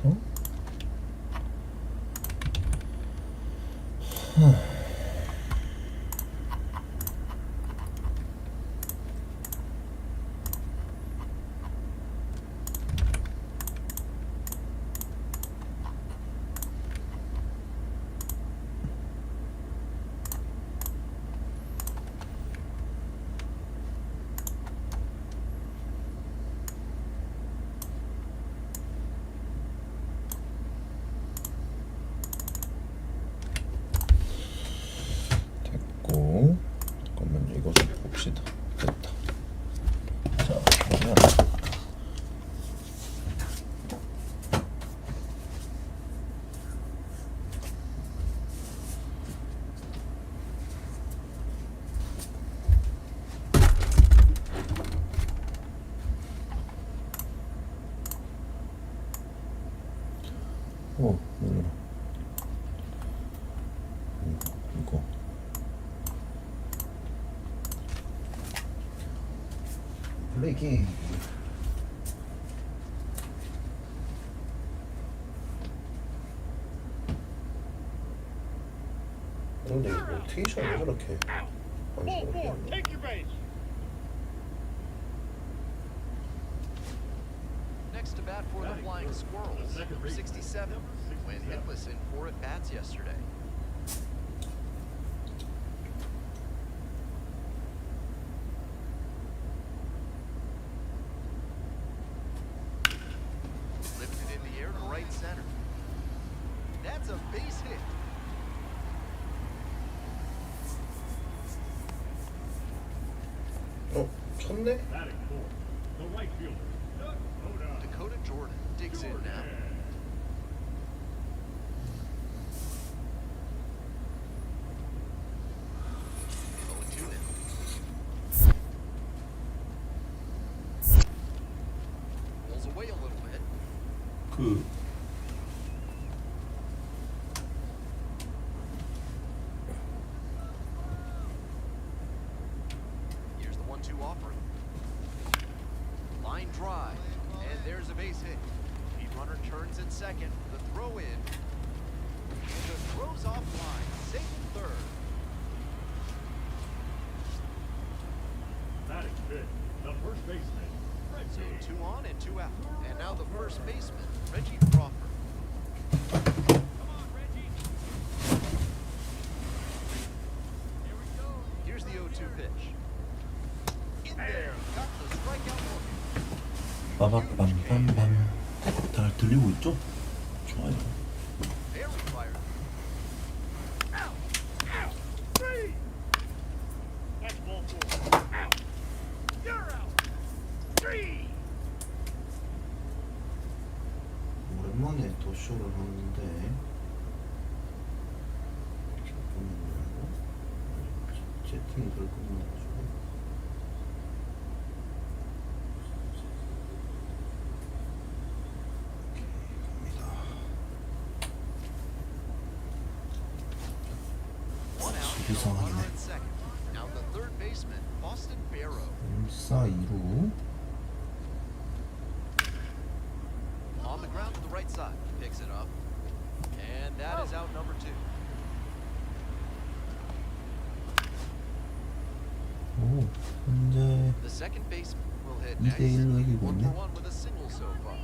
하면서 잠깐만요. 이거 좀 봅시다. 됐다. 자, 그러면 놀래라. 이거 플레이 게임. 근데 이거 로테이션 왜 저렇게 안 좋은데? Next to bat for the Flying Squirrels, number 67, went hitless in 4 at-bats yesterday. Lifted in the air to right center. That's a base hit. 쳤네? Dakota Jordan digs in now. Pulls away a little bit. Here's the 1-2 offering. Line drive, and there's a base hit. Lead runner turns at second. The throw in. And the throw's offline. Safe in third. Batting fifth, the first baseman. So 2 on and 2 out. And now the first baseman, Reggie Crawford. Come on, Reggie. Here we go. Here's the 0-2 pitch. In there. Got the strikeout looking. 빠바밤밤밤. 잘 들리고 있죠? 좋아요. Very fired. Out. Out. 3. That's ball 4. Out. You're out. 3. 오랜만에 더쇼를 하는데 잠깐만요. 채팅이 덜 끝나가지고 갑니다. 이상하네. Now the third baseman, Boston Barrow. 1-4-2루 On the ground to the right side. Picks it up. And that is out number 2. 오, 현재 The second baseman will hit 2대 next. 1로 이기고 1 있네. for 1 with a single so far.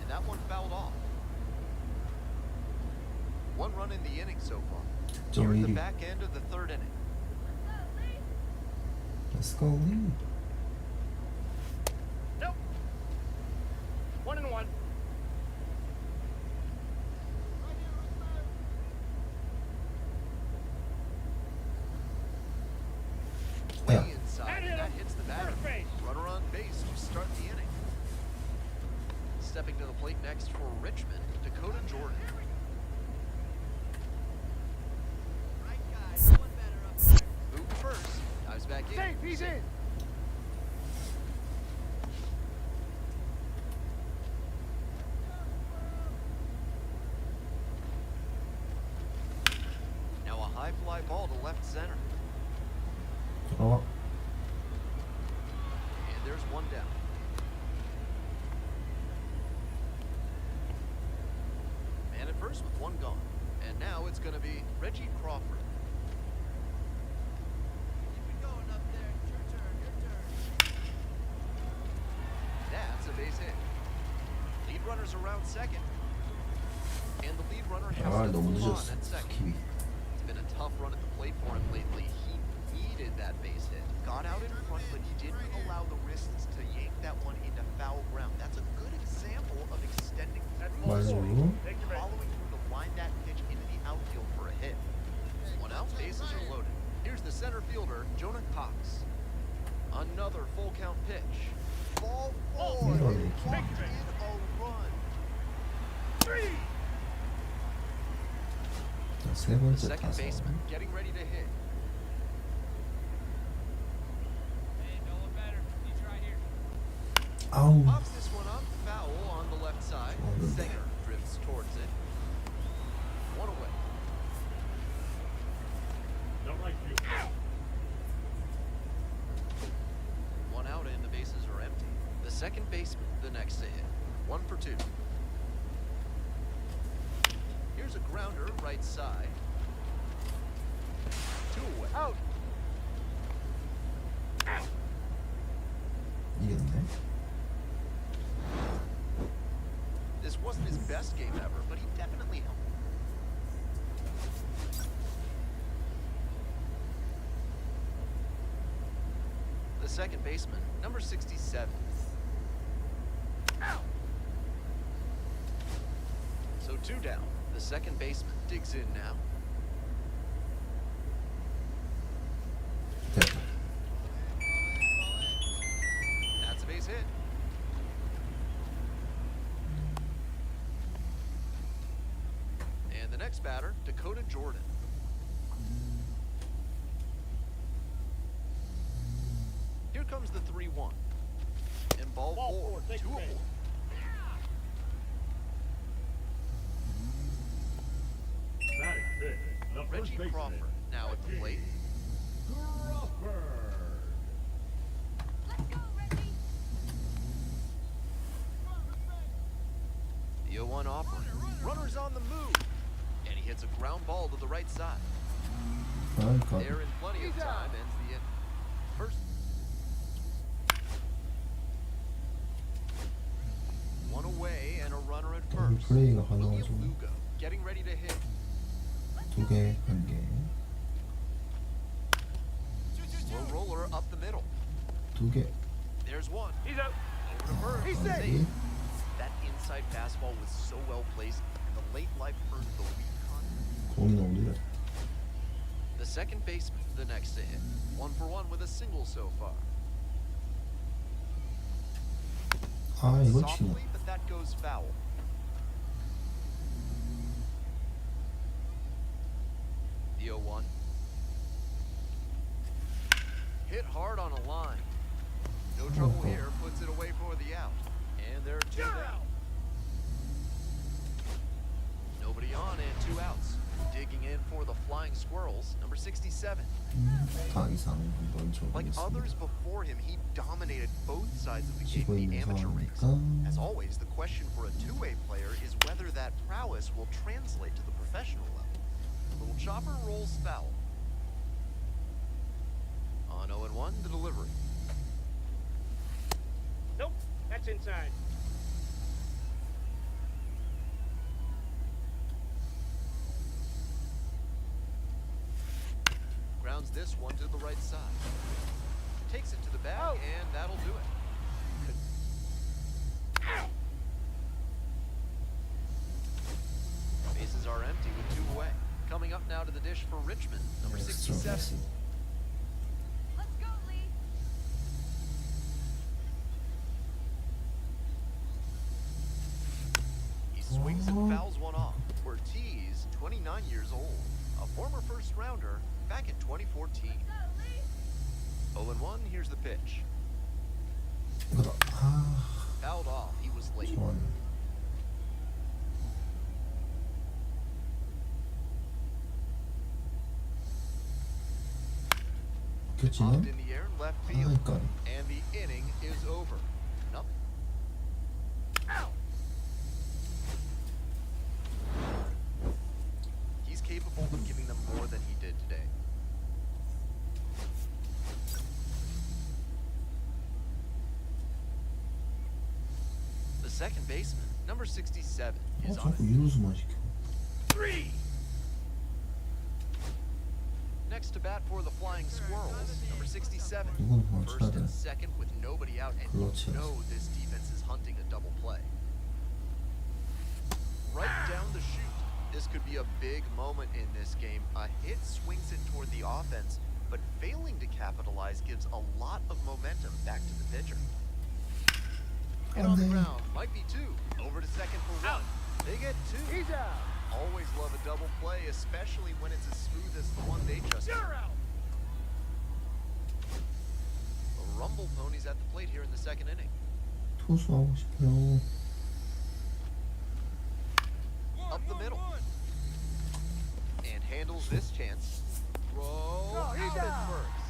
And that one fouled off. 1 run in the inning so far. Here at the 1.1. back end of the third inning. Let's go Lee. Nope. 1-1. Way Yeah. inside. And that hits the batter. First base. Runner on base to start the inning. Stepping to the plate next for Richmond, Dakota Jordan. Moving first. Dives back in. Safe, he's in. Now a high fly ball to left center. 들어와. And there's 1 one down. Man at first with one gone. And now it's going to be Reggie Crawford. Keep it going up there. It's your turn. Your turn. That's a base hit. Lead runner's around second. And the lead runner has 아 to 너무 move on 늦었어 at second. 스킵이. It's been a tough run at the plate for him lately. He needed that base hit. Got out in front, but he didn't allow the wrists to yank that one into foul ground. That's a good example of extending That's through ball 맞아. four. swing, Take your base. following through to line that pitch into the outfield for a hit. One out, bases are loaded. Here's the center fielder, Jonah Cox. Another full count pitch. Ball four. 이런 It 느낌. walked in a run. Three. 자, 세 The 번째 second 타석. baseman getting ready to hit. Hey, no one better. You try here. 아우 Pops this one up, foul on the left side. 좋았는데. Singer drifts towards it. One away. Don't like you. One out and the bases are empty. The second baseman, the next to hit. 1 for 2. Here's a grounder, right side. 2 away. Out. 이겼네. This wasn't his best game ever, but he definitely helped. The second baseman, number 67. Out. So 2 down. The second baseman digs in now. 됐다. That's a base hit. And the next batter, Dakota Jordan. Here comes the 3-1. And ball Ball 4, four, take 2 your aboard. base. Batting fifth. The first Reggie baseman. Crawford now at the plate. Crawford. Let's go, Reggie. The 0-1 offering. Runner's on the move. And he hits a ground ball to the right side. 그러니까 There in plenty of time ends the inning. First. One away and a runner at first. 플레이가 William 가능하죠. Lugo getting ready to hit. 2개, 1개, Slow roller up the middle. 2개. There's one. He's out. Over to first. He's safe. 여기 That inside fastball was so well placed, and the late life earned the weak contact. 공이 너무 느려. The second baseman, the next to hit. 1 for 1 with a single so far. 아 이거 치네. Softly, but that goes foul. The 0-1. Hit hard on a line. No trouble here, puts it away for the out. And there are 2 You're down. out. Nobody on and 2 outs. Digging in for the Flying Squirrels, number 67. 다 이상 한번 Like others 줘보겠습니다. before him, he dominated both sides of the 치고 game in the 있는 amateur ranks. 상황이니까 As always, the question for a two-way player is whether that prowess will translate to the professional level. Little chopper rolls foul. On 0-1, the delivery. Nope. That's inside. Grounds this one to the right side. Takes it to the bag, and that'll do it. Bases are empty with 2 away. Coming up now to the dish for Richmond, number 67. Let's go, Lee. He swings and fouls one off. Ortiz, 29 years old, a former first rounder back in 2014. Go, Lee. 0-1, here's the pitch. 이거다. 아 Fouled off, he was late. 좋아요. Popped 겹치는 in the air, left field, 그러니까 and the inning is over. Nothing. He's capable of giving them more than he did today. The second baseman, number 67, is on 자꾸 it. 이루수만 시켜. 3. Next to bat for the Flying Squirrels, number 67. 이건 뭐 First 쳐야 돼. and second with nobody out, and 그렇지. you know this defense is hunting a double play. Right down the chute. This could be a big moment in this game. A hit swings it toward the offense, but failing to capitalize gives a lot of momentum back to the pitcher. Hit on the 안돼. ground, might be two. Over to second for one. They get two. He's out. Always love a double play, especially when it's as smooth as the one they just. You're out. The Rumble Ponies at the plate here in the second inning. 투수하고 싶어요. Up the middle. And handles this chance. Throw out he's at out. first.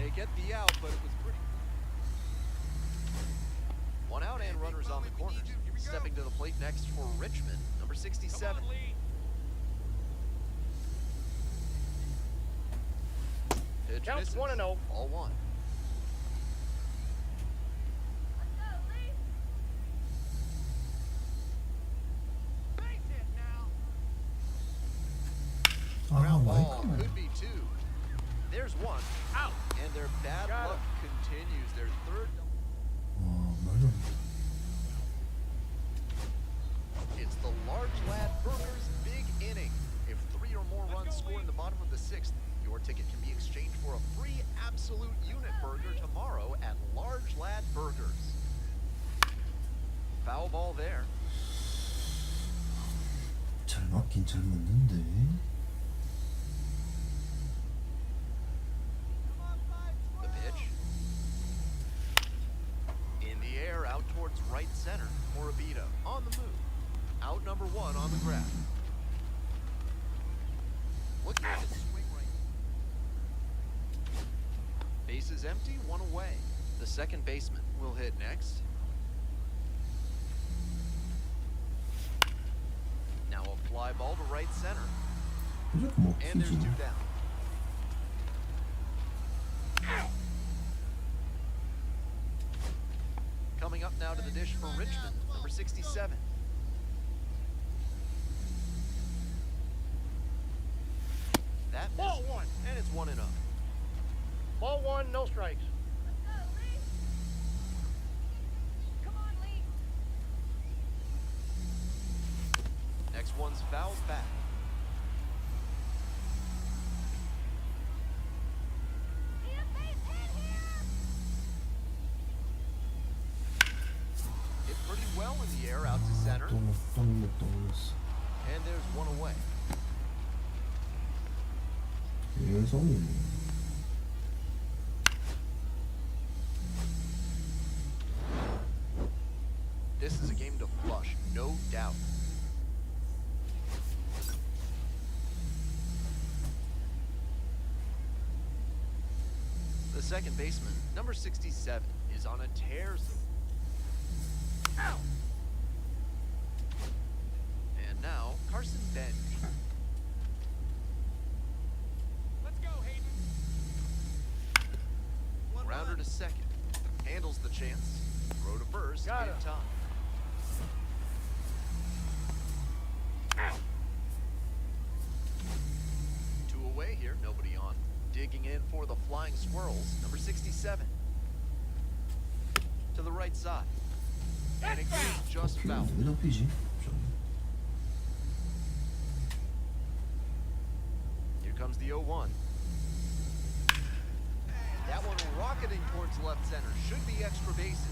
They get the out, but it was pretty. One out and runners on the corners. Stepping to the plate next for Richmond, number 67. Come on, Lee. Pitch Counts misses. 1-0. Ball one. Let's go, Lee. Base hit now. 아 Ground ball 마이크만. could be two. There's one. Out. And their bad Got luck continues. Their third. 말도 안 돼. It's the Large Lad Burgers big inning. If 3 or more runs score in the bottom of the 6th, your ticket can be exchanged for a free absolute unit burger tomorrow at Large Lad Burgers. Foul ball there. 잘 맞긴 잘 맞는데. The pitch. In the air, out towards right center. Morabito on the move. Out number 1 on the grab. Looking to swing right. Base is empty, one away. The second baseman will hit next. Now a fly ball to right center. 무조건 And there's 먹히지. 2 down. Coming up now to the dish for Richmond, number 67. That Ball misses, one. and it's 1-0. Ball 1, no strikes. Let's go, Lee. Come on, Lee. Next one's fouled back. Need a base hit here. Hit pretty well in the air out to center, 너무 떨렸어. and there's 1 away. 예성이네. This is a game to flush, no doubt. The second baseman, number 67, is on a tear. Out. And now, Carson Bench. Let's go, Hayden. Rounder to second. Handles the chance. Throw to first Got in him. time. Out. 2 away here, nobody on. Digging in for the Flying Squirrels, number 67. To the right side. And it goes just foul. 왜 잡히지? Here comes the 0-1. That one rocketing towards left center. Should be extra bases.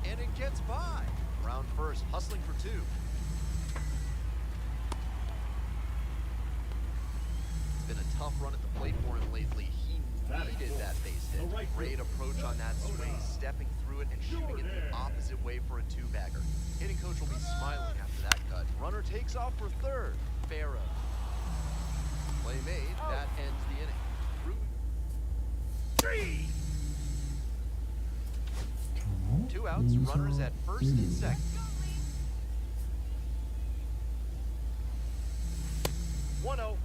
And it gets by. Round first, hustling for 2. It's been a tough run at the plate for him lately. He needed that base hit. Great approach on that swing, stepping through it and shooting it the opposite way for a 2-bagger. Hitting coach will be smiling after that cut. Runner takes off for third. Farrow. Play made. That ends the inning. 3. Two outs, runners at first and second. Go, Lee. 1-0.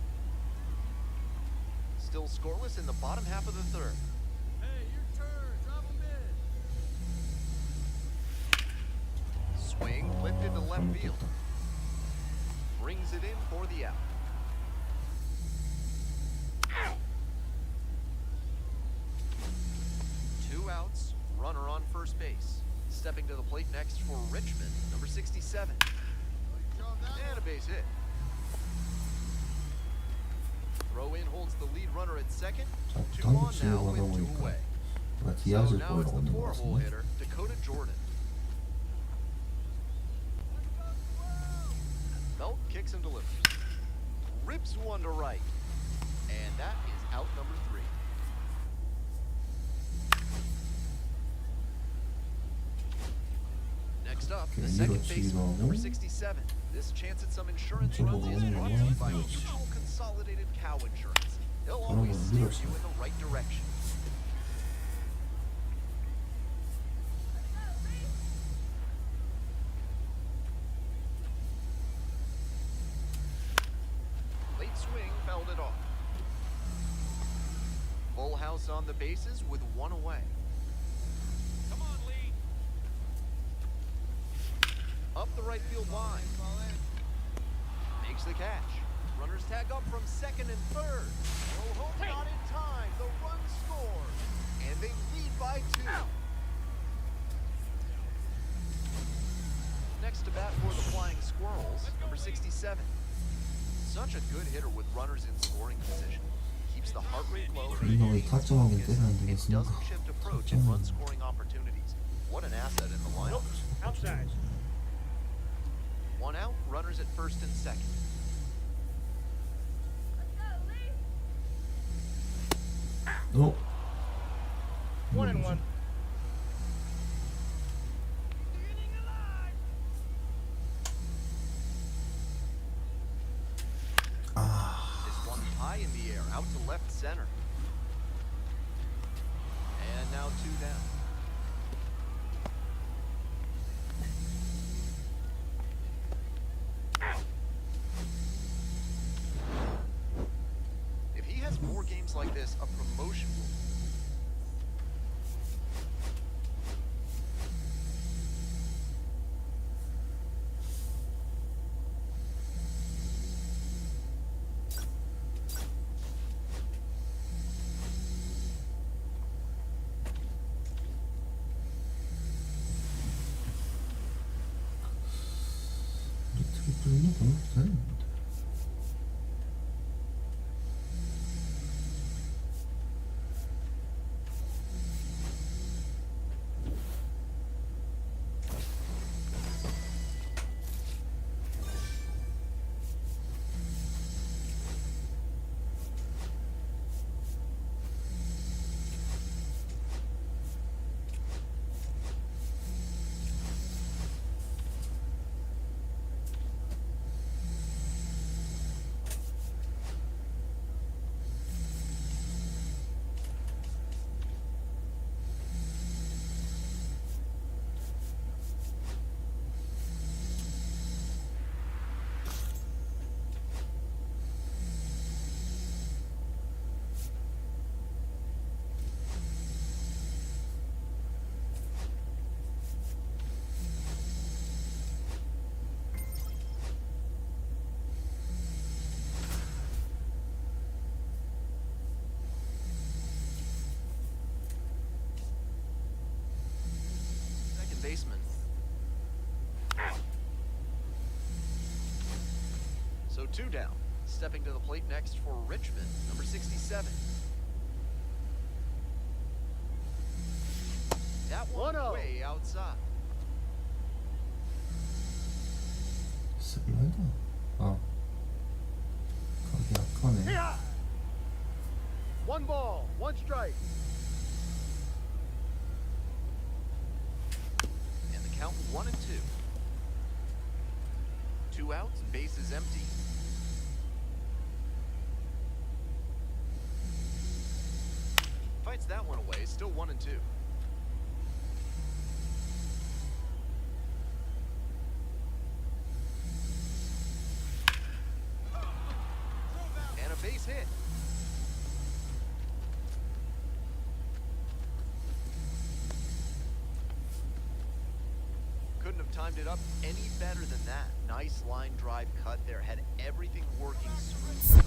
Still scoreless in the bottom half of the third. Hey, your turn. Drop 'em in. Swing lifted to left field. Brings it in for the out. Two outs, runner on first base. Stepping to the plate next for Richmond, number 67. And a base hit. Throw in holds the lead runner at second. 자, Two on 당구치고 now 가다 with two 보니까 away. 내가 So 디아즈를 now it's 보려고 the 있는 것 four-hole 같은데. hitter, Dakota Jordan. Belt kicks and delivers. Rips one to right. And that is out number 3. Next up, the second baseman, number 67. This chance at some insurance runs is brought to you by Mutual Consolidated Cow Insurance. They'll always steer you in the right direction. Late swing fouled it off. Full house on the bases with one away. Come on, Lee. Up the right field line. Makes the catch. Runners tag up from second and third. No home, not in time. The run scores. And they lead by 2. Next to bat for the Flying Squirrels, number 67. Such a good hitter with runners in scoring position. Keeps the heart rate low, 분명히 타점하긴 때려야 and 되겠습니까? doesn't shift approach in run scoring opportunities. What an asset in the lineup. Outside. One out, runners at first and second. Go, Lee. 어? 1-1. Getting alive. This one high in the air, out to left center. And now 2 down. If he has more games like this, a promotion will. 우리 트리플은 공격 되는데. Second baseman. So 2 down. Stepping to the plate next for Richmond, number 67. That one 1-0. way outside. 슬라이더? 아. 각이 약하네. Here. 1 ball, 1 strike. And the count 1-2. 2 outs, bases empty. Fights that one away, still 1-2. timed it up any better than that. Nice line drive cut there. Had everything working smoothly.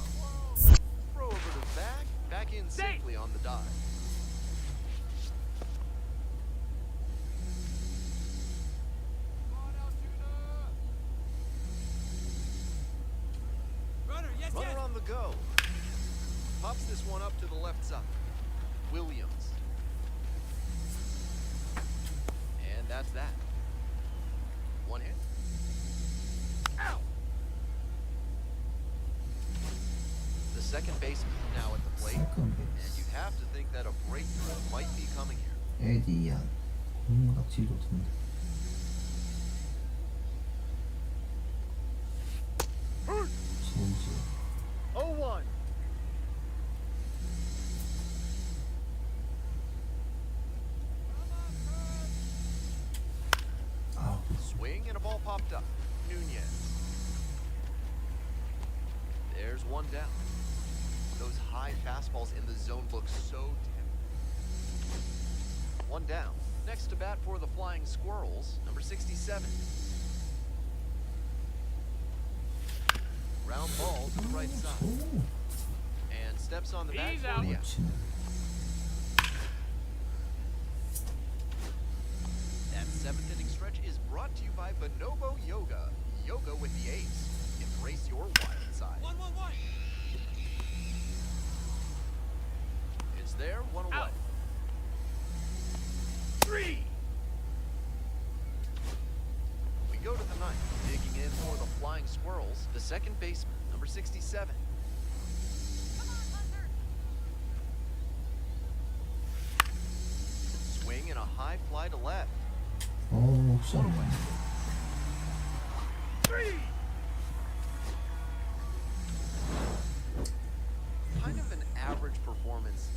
Throw over to back. Back in safely on the dive. Runner on the go. Pops this one up to the left side. Williams. And that's that. One hit. Ow! The second baseman now at the plate. Second And base. you have to think that a breakthrough might be coming here. 에디안. 공각질 좋던데. 체인지. 0-1. 아, Swing and a ball popped up. Nunez. There's one down. Those high fastballs in the zone look so tempting. One down. Next to bat for the Flying Squirrels, number 67. Round ball to the right side. 오, And steps on the bat He's for out. the out. 멋지네. That seventh inning stretch is brought to you by Bonobo Yoga. Yoga with the ace. Embrace your wild side. 1-1-1. It's there, one away. Out. 3. We go to the ninth. Digging in for the Flying Squirrels, the second baseman, number 67. Swing and a high fly to left. 어, 혹시 안 나. 3. Kind of an average performance.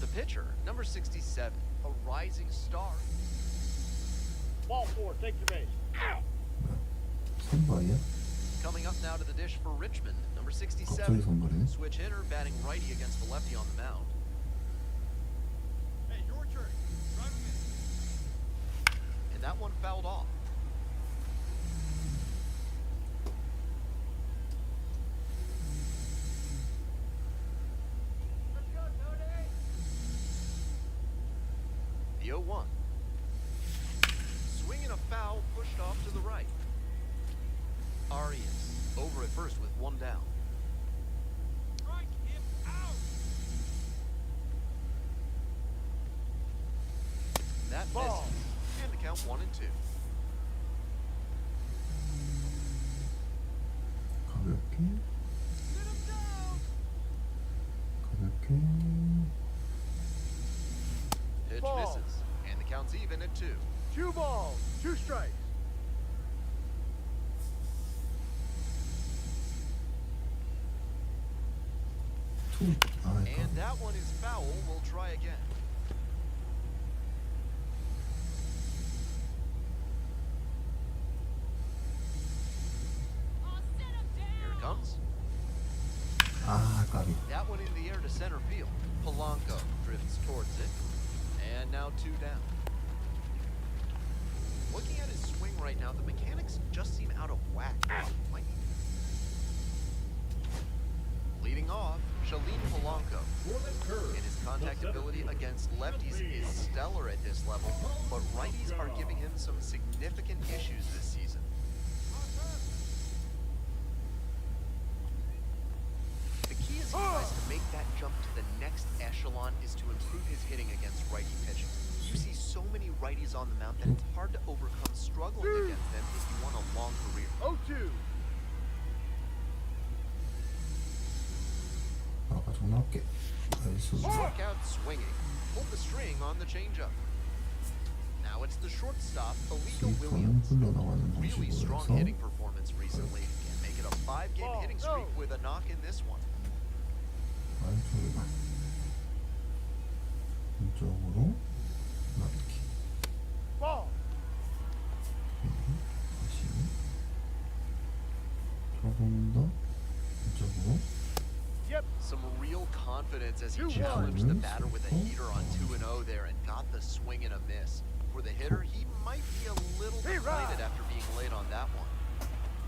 The pitcher, number 67, a rising star. Ball 4, take the base. Out. 선발이야? Coming up now to the dish for Richmond, number 갑자기 67. 선발이네? Switch hitter, batting righty against the lefty on the mound. Hey, your turn. Drive him in. And that one fouled off. Let's go, Tony. The 0-1. Swinging a foul pushed off to the right. Arias over at first with one down. Strike him out. That Ball. misses. And the count 1-2. 가볍게, Sit him down. 가볍게. Pitch Ball. misses. And the count's even at 2. 2 balls, 2 strikes. 투. 아, And that one is foul. We'll try again. Here it comes. 아, 까비. That one in the air to center field. Polanco drifts towards it. And now 2 down. Looking at his swing right now, the mechanics just seem out of whack. Might- Leading off, Shalin Polanco. And his contact ability against lefties is stellar at this level, but righties are giving him some significant issues this season. The key is he tries to make that jump to the next echelon is to improve his hitting against righty pitching. You see so many righties on the mound that it's hard to overcome struggling against them if you want a long career. 0-2. 아, 가지고 나올게. 나이스. Struck out swinging. Pulled the string on the changeup. Now it's the shortstop, Alito 스위퍼는 Williams. 흘러나가는 Really strong 방식으로 hitting 해서 performance recently. Can make it a 5-game Ball, hitting no. streak with a knock in this one. 안쪽으로 왼쪽으로 맞기. Ball. 다시 조금 더 왼쪽으로 Yep. Some real confidence as he 2-1. challenged the batter with a heater on 2-0 there and got the swing and a miss. For the hitter, he might be a little Hey, deflated Rod. after being late on that one.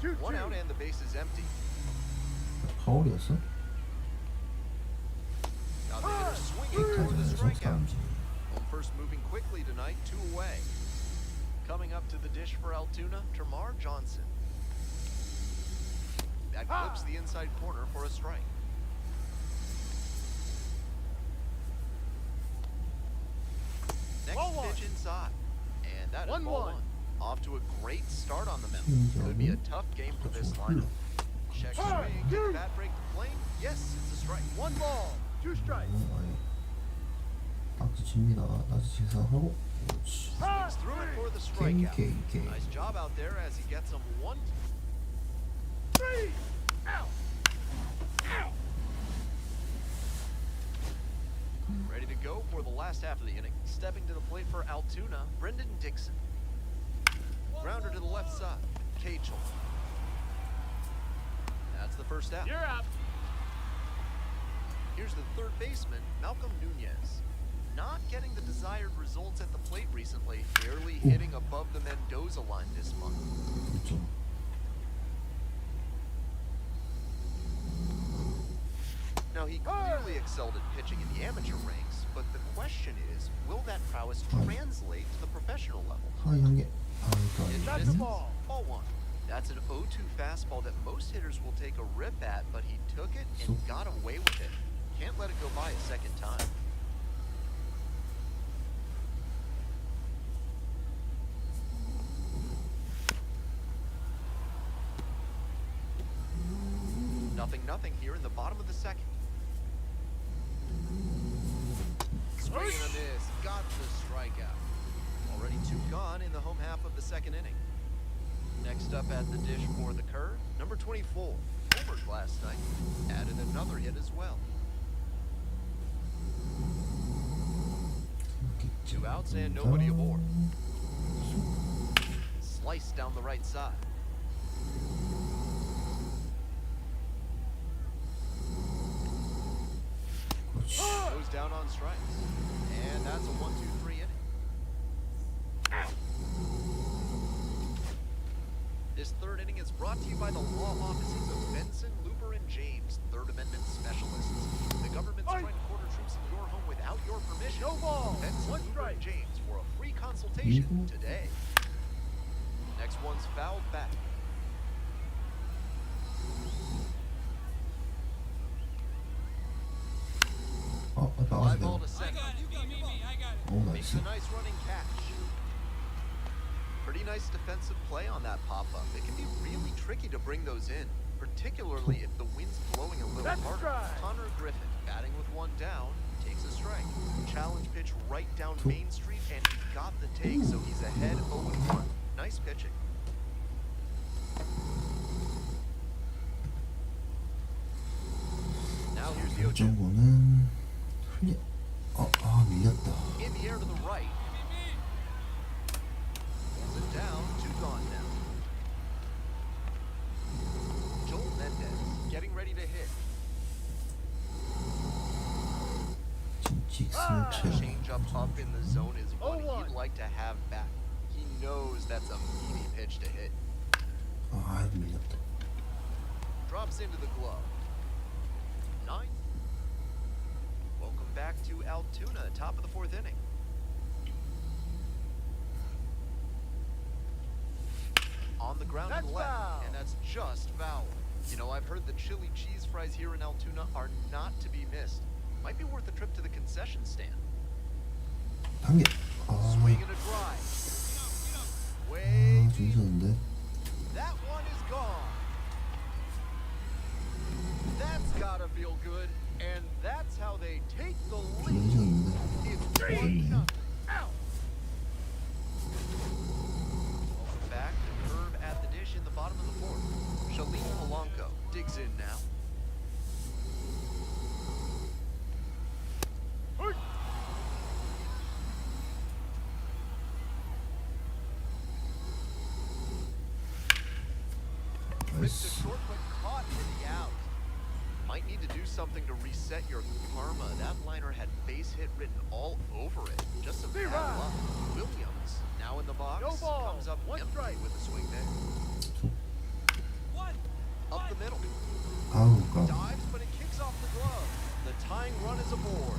2-2. One out and the base is empty. 파울이었어? Now the hitter swinging for the 계속 strikeout. 삼진. Home first moving quickly tonight, 2 away. Coming up to the dish for Altoona, Termar Johnson. That clips the inside corner for a strike. Next Ball one. pitch inside. And that is 1-1. ball one. Off to a great start on the mound. Could be a tough game for this lineup. Check swing, did the bat break the plane? Yes, it's a strike. 1 ball, 2 strikes. 아예 딱지 칩니다. 딱지 치서 하고 그렇지. Swings through it for the 게임 strikeout. 게임 게임. Nice job out there as he gets him 1. 3 out. Out. Ready to go for the last half of the inning. Stepping to the plate for Altoona, Brendan Dixon. Grounder to the left side, Cagel. That's the first out. You're up. Here's the third baseman, Malcolm Nunez. Not getting the desired results at the plate recently, barely hitting above the Mendoza line this month. 그렇죠. Now, he clearly excelled at pitching in the amateur ranks, but the question is, will that prowess translate to the professional level? 하이 한 개. 아 It 이거 That's misses. the ball. Ball one. That's an 0-2 fastball that most hitters will take a rip at, but he took it and got away with it. Can't let it go by a second time. Nothing here in the bottom of the second. Swing and a miss. Got the strikeout. Already 2 gone in the home half of the second inning. Next up at the dish for the curve, number 24. Homered last night. Added another hit as well. 2 outs and nobody aboard. Sliced down the right side. Goes down on strikes. And that's a 1-2-3 inning. This third inning is brought to you by the law offices of Benson, Looper, and James, Third Amendment specialists. The government's trying to quarter troops in your home without your permission. No ball. Benson, 1 Looper, strike. and James for a free consultation Mhm. today. Next one's fouled back. Fly 나가서 ball 내가. to second. 오 Makes 나이스. a nice running catch. Pretty nice defensive play on that pop-up. It can be really tricky to bring those in, particularly if the wind's blowing a little That's a harder. strike. Connor Griffin, batting with 1 down, takes a strike. Challenge pitch right down Main Street, and he got the take, so he's ahead 0-1. Nice pitching. Now here's the 0-2. 결정고는 흘려. 밀렸다. In the air to the right. Pulls it down, 2 gone now. Joel Mendez getting ready to hit. 진칙 The 슬채. change up in the zone is what 0-1. he'd like to have back. He knows that's a meaty pitch to hit. 밀렸다. Drops into the glove. 9. Welcome back to Altoona, top of the 4th inning. On the ground to That's the left, foul. and that's just foul. You know, I've heard the chili cheese fries here in Altoona are not to be missed. Might be worth a trip to the concession stand. 한 개. Swing and a drive. Way deep. 준수한데. That one is gone. That's gotta feel good, and that's how they take the lead. 이상인데. It's 됐네. 1-0. Welcome back. The curve at the dish in the bottom of the 4th. Shalene Polanco digs in now. Ripped to 나이스. short but caught for the out. Might need to do something to reset your karma. That liner had base hit written all over it. Just some bad luck. Williams, now in the box, No ball. comes up One empty strike. with a swing there. Up the middle. 아우 까 Dives, but it kicks off the glove. The tying run is aboard.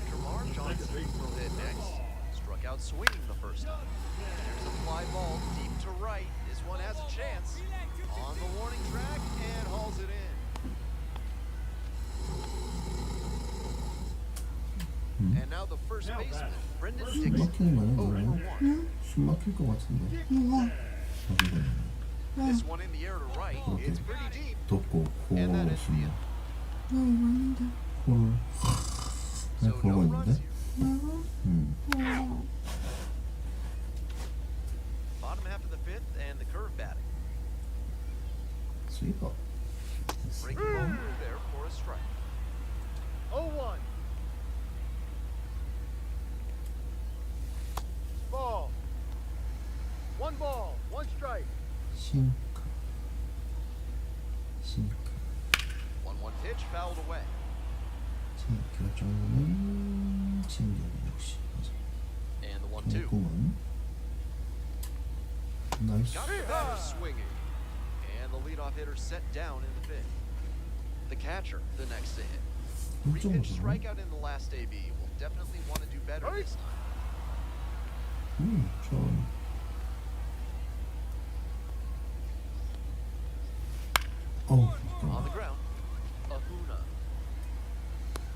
Jamar Johnson will hit next. Struck out swinging the first time. There's a fly ball deep to right. This one has a chance. On the warning track and hauls it in. And now the first baseman, Brendan 숨 Dixon. 막히는 거 0 아니야? for 1. 숨 막힐 것 같은데. This one in the air to right. It's pretty deep. 덥고 And that 코로 is the 숨 end. 코를 So 그냥 no 걸고 runs 있는데. here. Bottom half of the fifth and the curve batting. 스위퍼. Breaking ball through there for a strike. 0-1. Ball. 1 ball, 1 strike. 싱크. 싱크. 1-1 pitch fouled away. 제 결정은 진경 역시 맞아. And the 1-2. 꿈은 나이스. Got the batter swinging. And the leadoff hitter set down in the fifth. The catcher, the next to hit. 3-pitch strikeout in the last AB. Will definitely want to do better this time. 좋은. On the ground, Ahuna.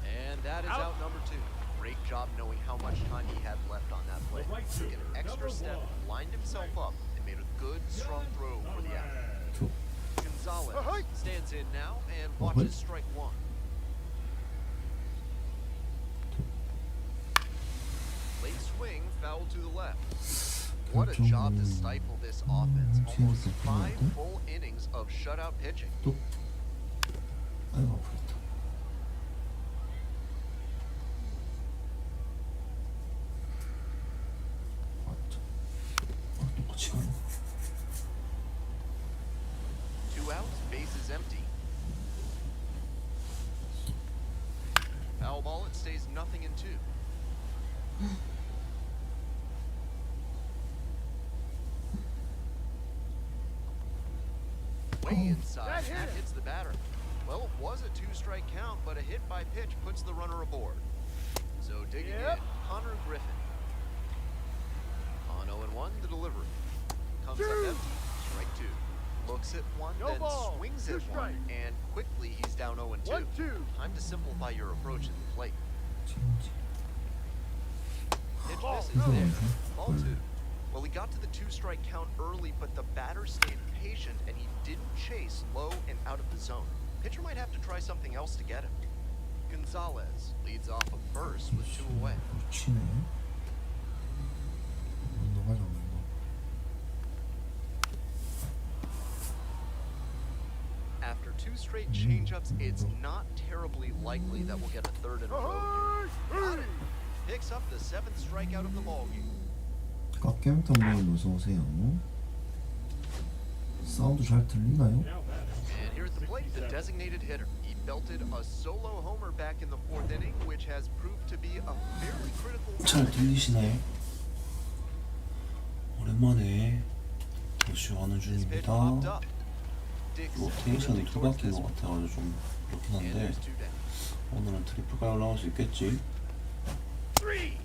And that is out number 2. Great job knowing how much time he had left on that play. Took an extra step, lined himself up, and made a good, strong throw for the out. Gonzalez stands in now and watches strike 1. Late swing, foul to the left. What a job to stifle this offense. Almost 5 full innings of shutout pitching. 또. 아이고 아프겠다. 맞죠. 똑같이 가네. 2 outs, base is empty. Foul ball, it stays nothing in 2. Way inside, that hits the batter. Well, it was a 2-strike count, but a hit by pitch puts the runner aboard. So digging in, Connor Griffin. On 0-1, the delivery. Comes up empty, strike 2. Looks at 1, No then ball, swings 2 at 1, strike. and quickly he's down 0-2. 1-2. Time to simplify your approach at the plate. 진짜. Pitch Ball. misses 이거 there. 뭐지? Ball 2. Well, he got to the 2-strike count early, but the batter stayed patient and he didn't chase low and out of the zone. Pitcher might have to try something else to get him. Gonzalez leads off a first with 2 away. 미치네. 너가 잡는 거. After 2 straight changeups, it's not terribly likely that we'll get a third in a row here. Got it. Picks up the 7th strikeout of the ballgame. 깎겜 텀블 어서 오세요. 사운드 잘 들리나요? And here at the plate, the designated hitter. He belted a solo homer back in the 4th inning, which has proved to be a fairly critical. 잘 들리시나요? 오랜만에 더쇼 하는 This pitch 중입니다. popped up. Dixon 로테이션이 moving 두 towards 바뀐 this 것 one. 같아가지고 좀 그렇긴 And 한데 there's 2 down. 오늘은 트리플까지 올라갈 수 있겠지? 3.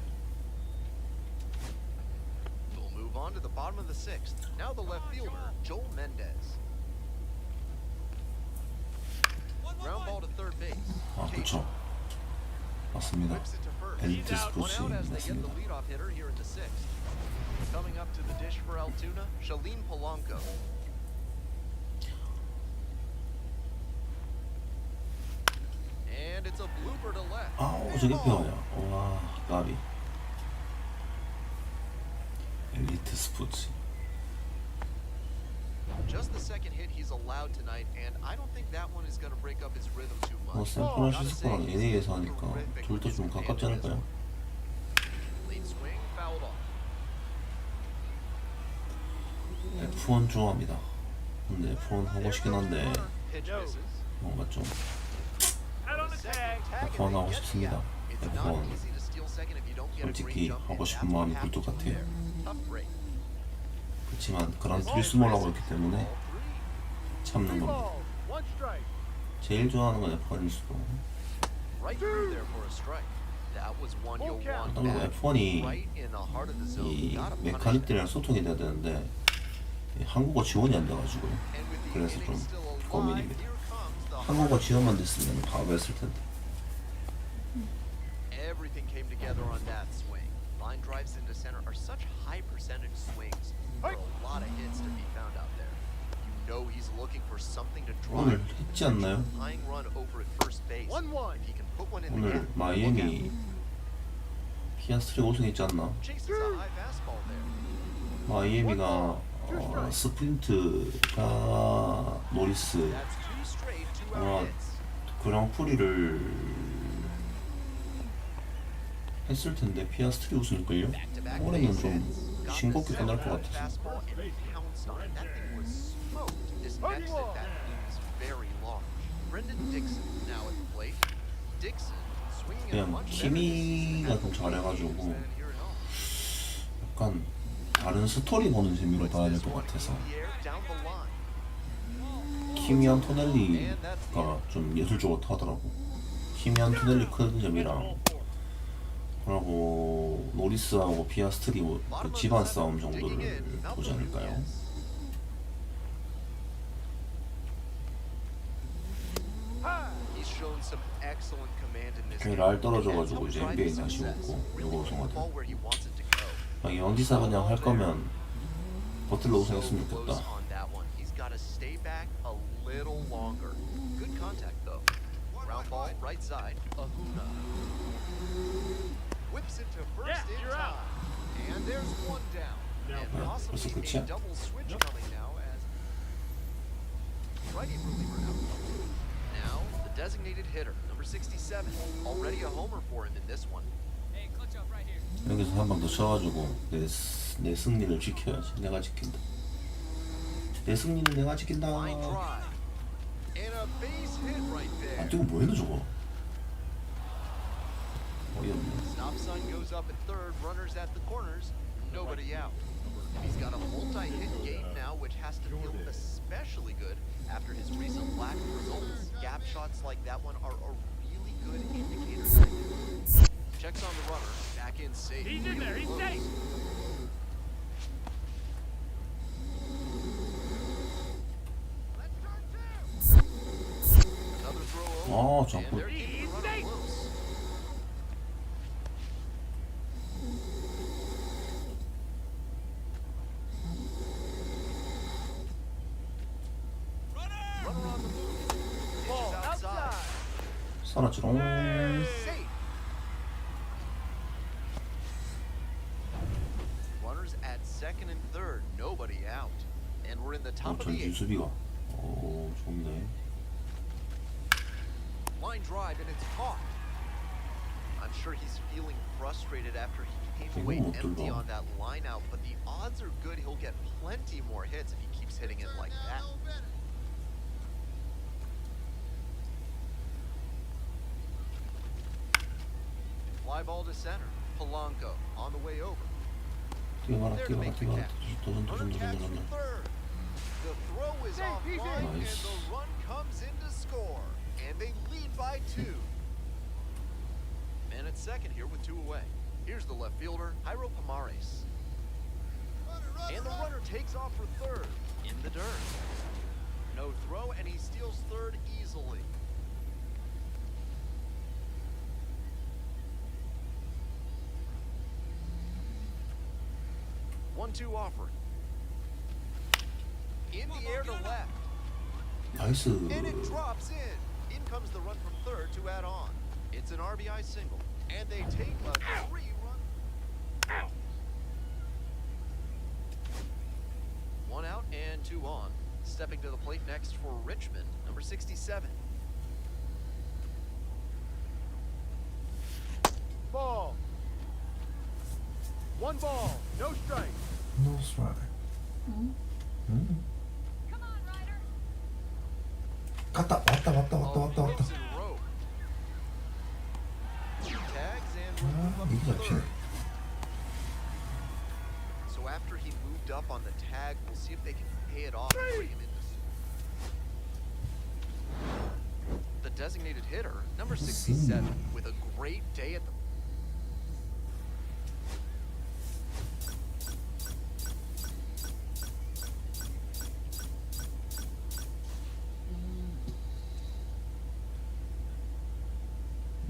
We'll move on to the bottom of the 6th. Now the left fielder, Joel Mendez. Ground ball to third base. 아 그쵸 맞습니다. Whips it to first. 엘리트 One 스포츠 out as they get the 맞습니다. leadoff hitter here in the 6th. Coming up to the dish for Altoona, Shalene Polanco. And it's a blooper to left. 아우 저게 배워야 와 나비 엘리트 스포츠 Just the second hit he's allowed tonight, and I don't think that one is going to break up his rhythm too 뭐 much. 샌프란시스코랑 LA에서 하니까 둘 다 좀 가깝지 않을까요? Late swing, fouled off. F1 좋아합니다. 근데 F1 하고 싶긴 한데 Pitch misses. 뭔가 좀 Out on the tag. F1 하고 싶습니다. It's not F1 easy to steal second if you don't get a 솔직히 green jump, 하고 and 싶은 that's what 마음이 happened 굴뚝 to him 같아요. there. Tough break. 그렇지만 그란 투리스모라고 했기 때문에 Ball three. 참는 Three 겁니다. balls, one strike. 제일 좋아하는 건 F1일 수도. Right through there for a strike. That was one you'll want 그리고 back. F1이 Right in the heart of the zone. 이 Gotta punish that. 메카닉들이랑 소통이 돼야 되는데 이 한국어 지원이 안 돼가지고요. And with the 그래서 좀 inning still alive, 고민입니다. here comes the 한국어 지원만 됐으면 바로 했을 텐데. Everything came together on that swing. Line drives into center are such high percentage swings. There are a lot of hits to be found out there. You know he's looking for something to 오늘 drive. 했지 않나요? Tying run over at first base. 1-1. If he can put one in the 오늘 gap, look out. 마이애미 피아스트리 우승했지 않나? Chases a high fastball there. 마이애미가 스프린트가 노리스 That's two straight, two 아마 out hits. 그랑프리를 했을 텐데 피아스트리 우승일걸요? Back-to-back 올해는 base 좀 hits. Got 싱겁게 the 끝날 것 center 같아서. fastball and pounced on it. That thing was smoked. This next at bat looms very large. Brendan Dixon now at the plate. Dixon swinging at a 그냥 much 키미가 좀 잘해가지고 약간 다른 스토리 보는 재미로 봐야 될 것 같아서 키미 안토넬리가 좀 예술적으로 타더라고. 키미 안토넬리 큰 점이랑 그리고 노리스하고 피아스트리 그 집안 싸움 정도를 보지 않을까요? He's shown some excellent command in this game. 랄 떨어져가지고 이제 NBA 다시 오고 요거 우승하대. Ball where he wants it to go. 영지사 그냥 할 거면 버틀러 우승했으면 So close 좋겠다. on that one. He's got to stay back a little longer. Good contact though. Ground ball right side. Ahuna whips it to first Yeah, in you're time. out. And there's one down. And 벌써 possibly 끝이야? a double switch coming now as righty reliever out. Now the designated hitter, number 67, already a homer for him in this one. Hey, clutch up right here. 여기서 한 방 더 쳐가지고 내 승리를 지켜야지. 내가 지킨다. 내 승리는 내가 지킨다. Line drive. And a base hit right there. 아, 저거 뭐했노 저거? 어이없네. Stop sign goes up at third, runners at the corners, nobody out. He's got a multi-hit game now, which has to feel especially good after his recent lack of results. Gap shots like that one are a really good indicator. Checks on the runner, back in safe. He's in there, he's safe. Another throw 아, over, 자꾸. and they're keeping the runner close. Runner on the move. Pitches Ball outside. outside. 살았지롱. Safe. Runners at second and third, nobody out. And we're in the top of the 전진 eighth. 수비가. 오, 좋네. Line drive and it's caught. I'm sure he's feeling frustrated after he came away 못 empty 들어. on that line out, but the odds are good he'll get plenty more hits if he keeps hitting it like that. Fly ball to center. Polanco on the way over. 뛰어가라, There to 뛰어가라, make the 뛰어가라. catch. 도전, 도전, Runner 도전, catch 도전. from third. The throw is offline, and Nice. the run comes in to score. And they lead by 2. Man at second here with 2 away. Here's the left fielder, Jairo Pomares. And the runner takes off for third in the dirt. No throw, and he steals third easily. One-two offering. In the air to left. 나이스. And it drops in. In comes the run from third to add on. It's an RBI single. And they take a 3-run. 1 out and 2 on. Stepping to the plate next for Richmond, number 67. Ball. 1 ball, no strike. No strike. Come on, Riley. 갔다 왔다 왔다 왔다 왔다 왔다. Moves in a row. Tags and will move 아 up 이게 to 잡히네. third. So after he moved up on the tag, we'll see if they can pay it off and bring him into. The designated hitter, number 67, with a great day at the.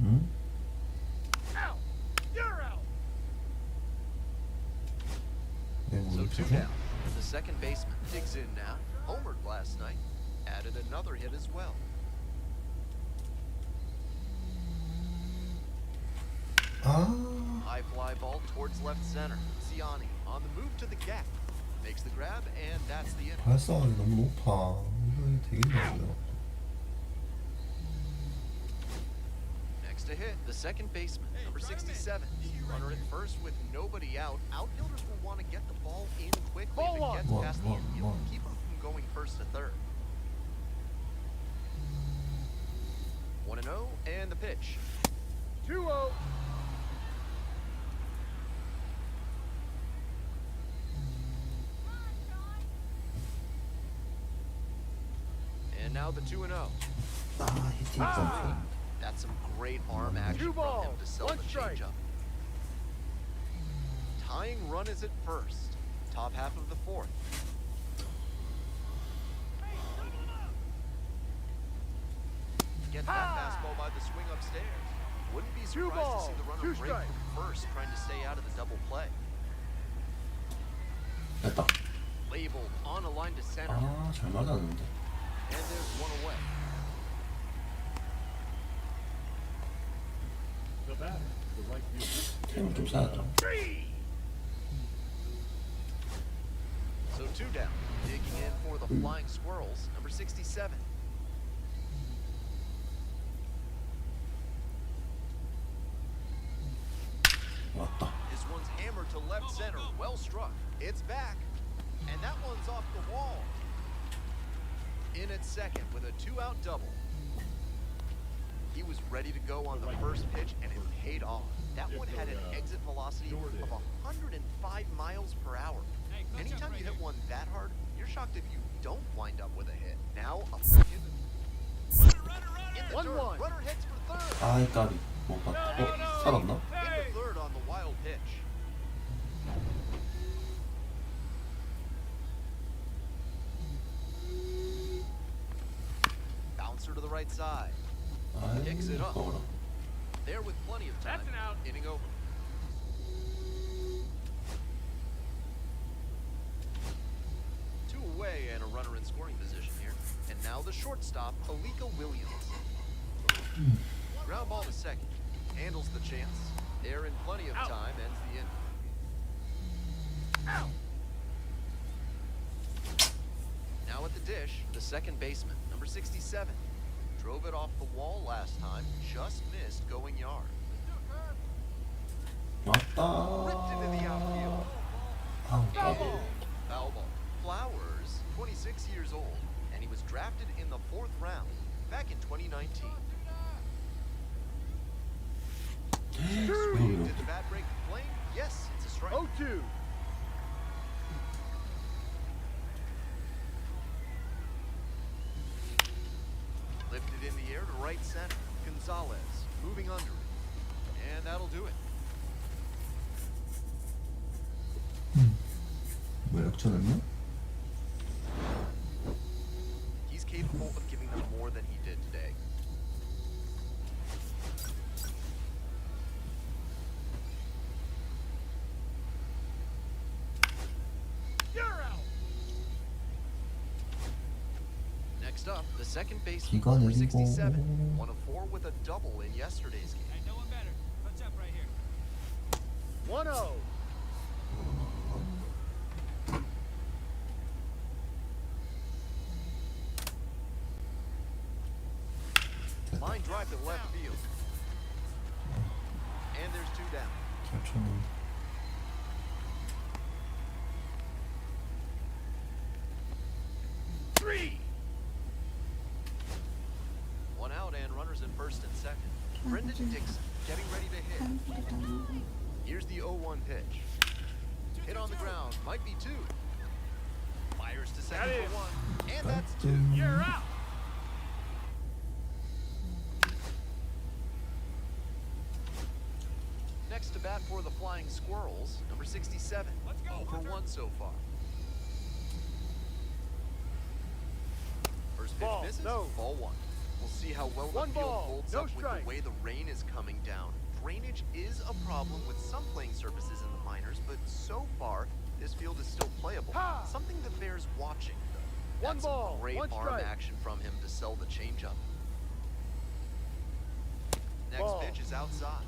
응? Out. You're out. 내 So 몸을 two 펴서 down. The second baseman digs in now. Homered last night. Added another hit as well. 아 High fly ball towards left center. Siani on the move to the gap. Makes the grab, and that's the inning. 발사각이 너무 높아. 이거 되게 힘들어요. Next to hit, the second baseman, number 67. Runner at first with nobody out. Outfielders will want to get the ball in quickly Ball if it gets one. past the One, infield. one. Keep them from going first to third. 1-0, and the pitch. 2-0. And now the 2-0. 아 히팅 점프. That's some great arm action Two from him balls, to sell one the strike. changeup. Tying run is at first. Top half of the fourth. Gets that fastball by the swing upstairs. Wouldn't be Two surprised to balls, see the runner two break strikes. from first, trying to stay out of the double play. 됐다. Labeled on a line to center, 아잘 맞았는데. and there's one away. 템을 좀 쌓았다. So two down. Digging in for the flying squirrels, number 67. 왔다. This one's hammered to left center. Well struck. It's back. And that one's off the wall. In at second with a 2-out double. He was ready to go on the first pitch, and it paid off. That one had an exit velocity of 105 miles per hour. Anytime you hit one that hard, you're shocked if you don't wind up with a hit. Now, a in the dirt. 1-1. Runner hits for third. 아이 까비. 못 봤다. 살았나? Into third on the wild pitch. Bouncer to the right side. 아이 Picks it up. 거울아. There with plenty of time. That's an out. Inning over. Two away and a runner in scoring position here. And now the shortstop, Alika Williams. Ground ball to second. Handles the chance. There in plenty of Out. time, ends the inning. Out. Now at the dish, the second baseman, number 67. Drove it off the wall last time, just missed going yard. 왔다. Ripped into the outfield. 아우 까비. Foul ball. Flowers, 26 years old, and he was drafted in the 4th round back in 2019. 뭐야? Did the bat break the flame? Yes, it's a strike. 0-2. Lifted in the air to right center. Gonzalez moving under it. And that'll do it. 뭐 역전했나? He's capable of giving them more than he did today. You're out. Next up, the second baseman, 기가 number 내리고. 67. 1 of 4 with a double in yesterday's game. Hey, no one better. Touch up right here. 1-0. Line drive to left field. And there's 2 down. 잘 쳤는데. first and second. Brendan Dixon getting ready to hit. Here's the 0-1 pitch. Hit on the ground, might be two. Fires to second for one, and that's two. You're out. Next to bat for the Flying Squirrels, number 67. Let's go, 0 for Hunter. 1 so far. First pitch Ball, misses, no. ball one. We'll see how well One the field ball, holds no up with strikes. the way the rain is coming down. Drainage is a problem with some playing surfaces in the minors, but so far, this field is still playable. Ha! Something that bears watching, though. One That's some ball, great one arm strike. action from him to sell the changeup. Next Ball. pitch is outside.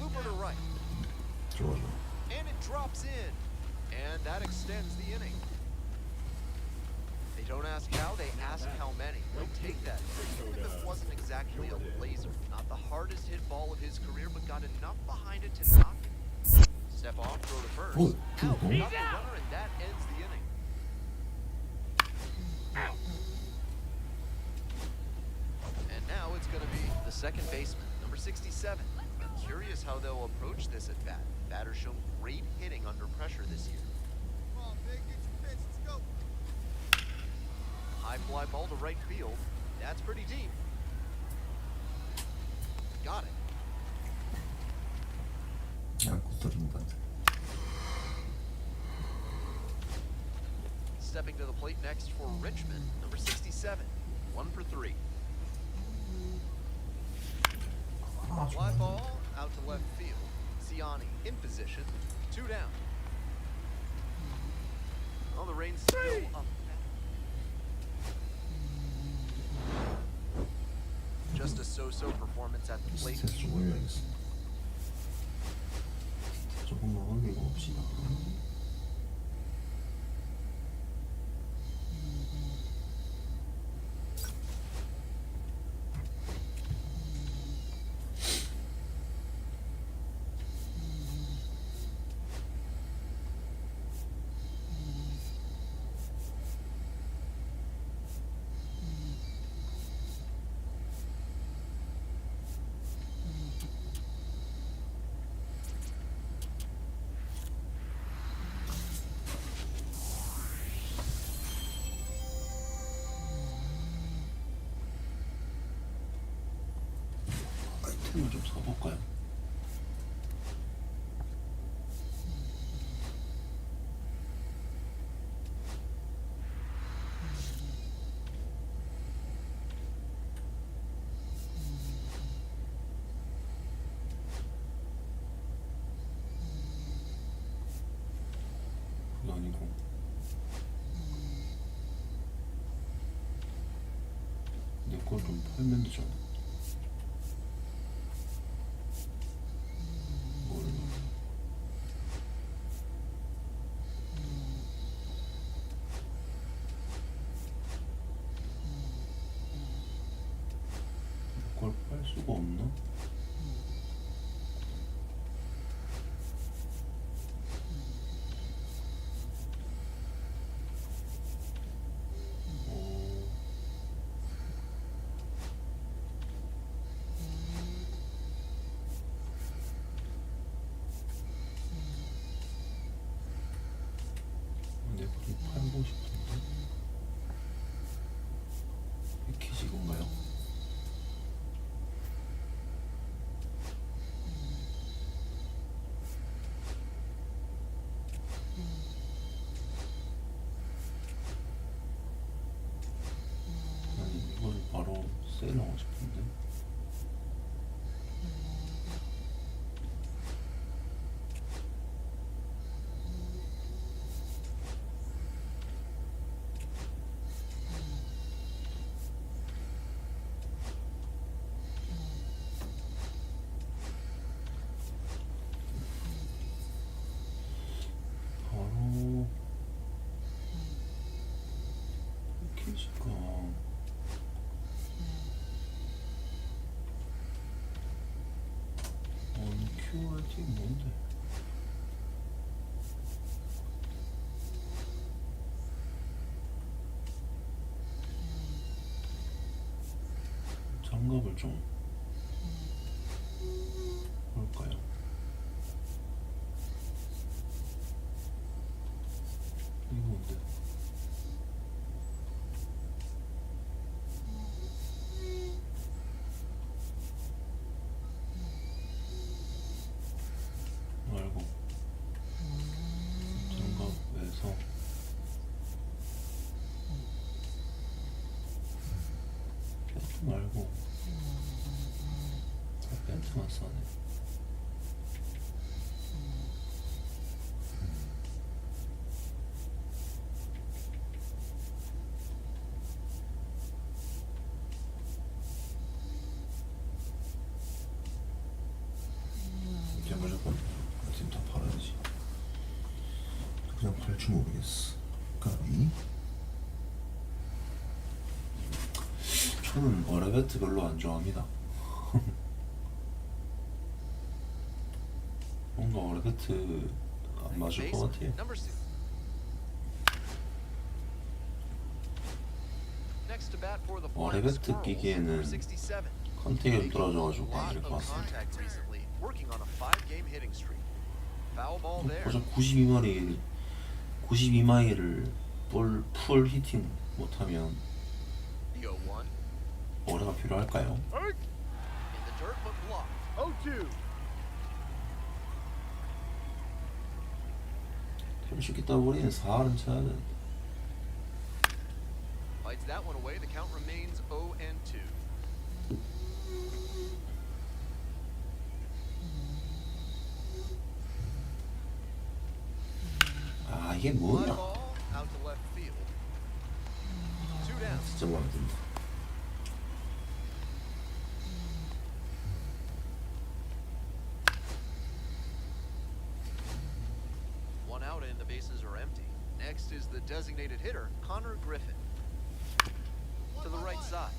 Looper to right. 좋아. And it drops in. And that extends the inning. They don't ask how, they ask how many. He'll take that, even if it wasn't exactly a laser. Not the hardest hit ball of his career, but got enough behind it to knock it. Step off, throw to first. Oh, Out, oh. got the runner, and that ends the inning. And now it's going to be the second baseman, number 67. I'm curious how they'll approach this at bat. Batter's shown great hitting under pressure this year. Come on, big, get your pitch. Let's go. High fly ball to right field. That's pretty deep. Got it. 안고 떨어진 것 같아. Stepping to the plate next for Richmond, number 67. 1 for 3. 아, Fly 좋아. ball out to left field. Siani in position. 2 down. Well, the rain's still up. Just a so-so performance at the plate. 스트레스 좀 올려야겠어. 조금만 올리고 봅시다. 아이템을 좀 사볼까요? 그게 아니고 내 걸 좀 팔면 되잖아. 뭐를 그걸 팔 수가 없나? 어... 내가 좀 팔고 싶은데 패키지 건가요? 아니 이걸 바로 세일하고 싶은데 바로 패키지가 QRT 뭔데? 셋업을 좀 볼까요? 이거 뭔데? 말고 장갑에서 밴드 말고 밴드만 써네. 이제 무조건 지금 다 팔아야지. 그냥 팔줄 모르겠어. 까비. 저는 어레베트 별로 안 좋아합니다. 뭔가 어레베트 안 맞을 것 같아요. Number 6. Next to bat for the Flying 어레베트 Squirrels, 끼기에는 number 67. 컨택이 떨어져가지고 Lot 안 될 것 of 같습니다. contact recently, working on a 5-game hitting streak. Foul ball there. 벌써 92마일을 풀 히팅 못하면 The 0-1. 어레가 필요할까요? In the dirt but blocked. 0-2. 쉽게 따버리는 4할은 쳐야 돼. Fights that one away. The count remains 0-2. 아 이게 Fly 뭐야? ball out to left field. 2 down. 진짜 마음에 든다. One out and the bases are empty. Next is the designated hitter, Connor Griffin. To the right side.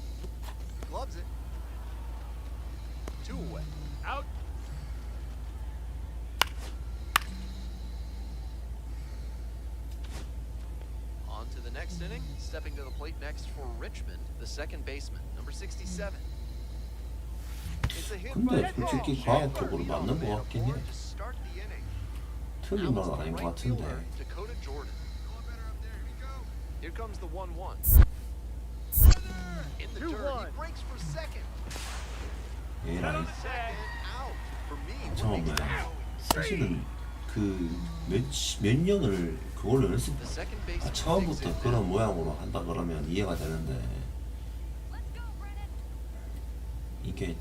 Gloves it. 2 away. Out. On to the next inning. Stepping to the plate next for Richmond, the second baseman, number 67. It's a hit 근데 by 솔직히 pitch. 과학적으로 맞는 것 같긴 해. To start the inning. 틀린 Now it's 건 the 아닌 것 right fielder, 같은데. Dakota Jordan. Going better up there. Here we go. Here comes the 1-1. In the 2-1. dirt, he breaks for second. 에라이. Second out. For me, what 잠깐만. makes that 사실은 몇 년을 그걸로 연습 the second baseman 처음부터 takes it 그런 down. 모양으로 한다 그러면 이해가 되는데 이게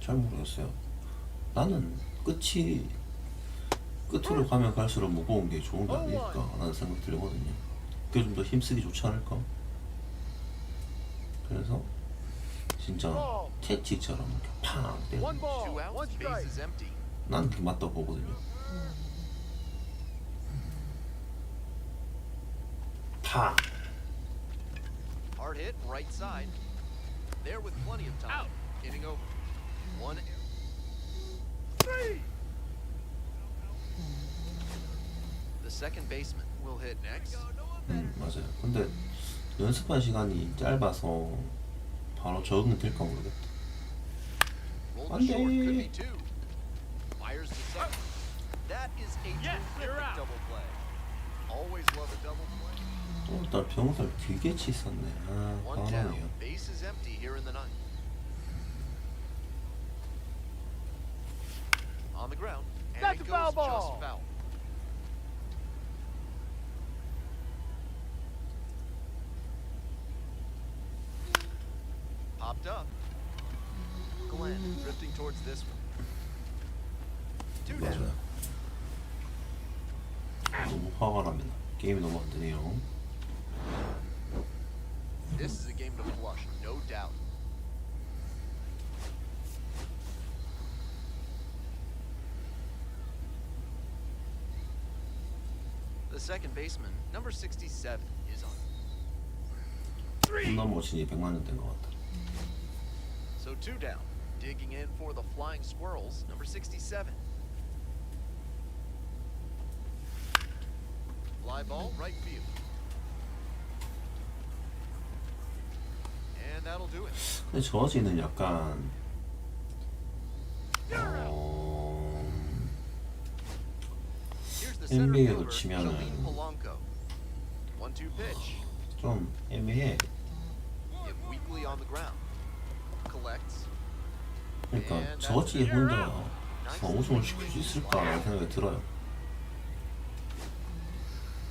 잘 모르겠어요. 나는 끝으로 가면 갈수록 무거운 게 좋은 게 아닐까 라는 생각 들거든요. 그게 좀 더 힘쓰기 좋지 않을까? 그래서 진짜 택틱처럼 이렇게 팡 때리는 One ball, 2 outs, one base strike. is empty. 난 그게 맞다고 보거든요. 팡! Hard hit, right side. There with plenty of time. Hitting over. 1. 3. The second baseman will hit next. 맞아요. 근데 연습한 시간이 짧아서 바로 적응이 될까 모르겠다. Rolled 안 to short, could 돼. be 2. Fires to second. That is a Yes, you're terrific out. double play. Always love a double play. 오늘따라 병살 되게 치있었네. 아, 1 down. 화나네요. Base is empty here in the ninth. On the ground. And That's it a goes foul just ball. foul. Popped up. Glenn drifting towards this one. 2 down. 맞아요. 너무 화가 납니다. 게임이 너무 안 되네요. This is a game to flush, no doubt. The second baseman, number 67, is on. 존나 멋지니 100만 원 된 것 같다. So 2 down. Digging in for the Flying Squirrels, number 67. Fly ball, right field. And And that'll do it. 근데 저지는 약간 Here's the center NBA로 fielder, 치면은 Shalin Polanco. 1-2 pitch. 좀 애매해. Hit weakly on the ground. Collects. 그러니까 저지 혼자 우승을 시킬 수 있을까라는 생각이 들어요.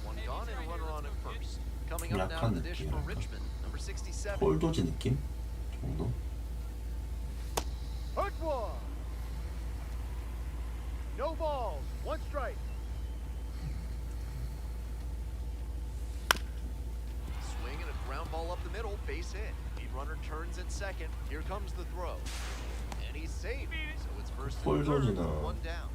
One gone and a runner on at first. Coming up now 약한 to the dish for 느낌이랄까. Richmond, number 67. 홀도지 느낌 정도. Hook one. No balls. One strike. Swing and a ground ball up the middle, base hit. Lead runner turns at second. Here comes the throw. And he's safe. So it's first and third, one down.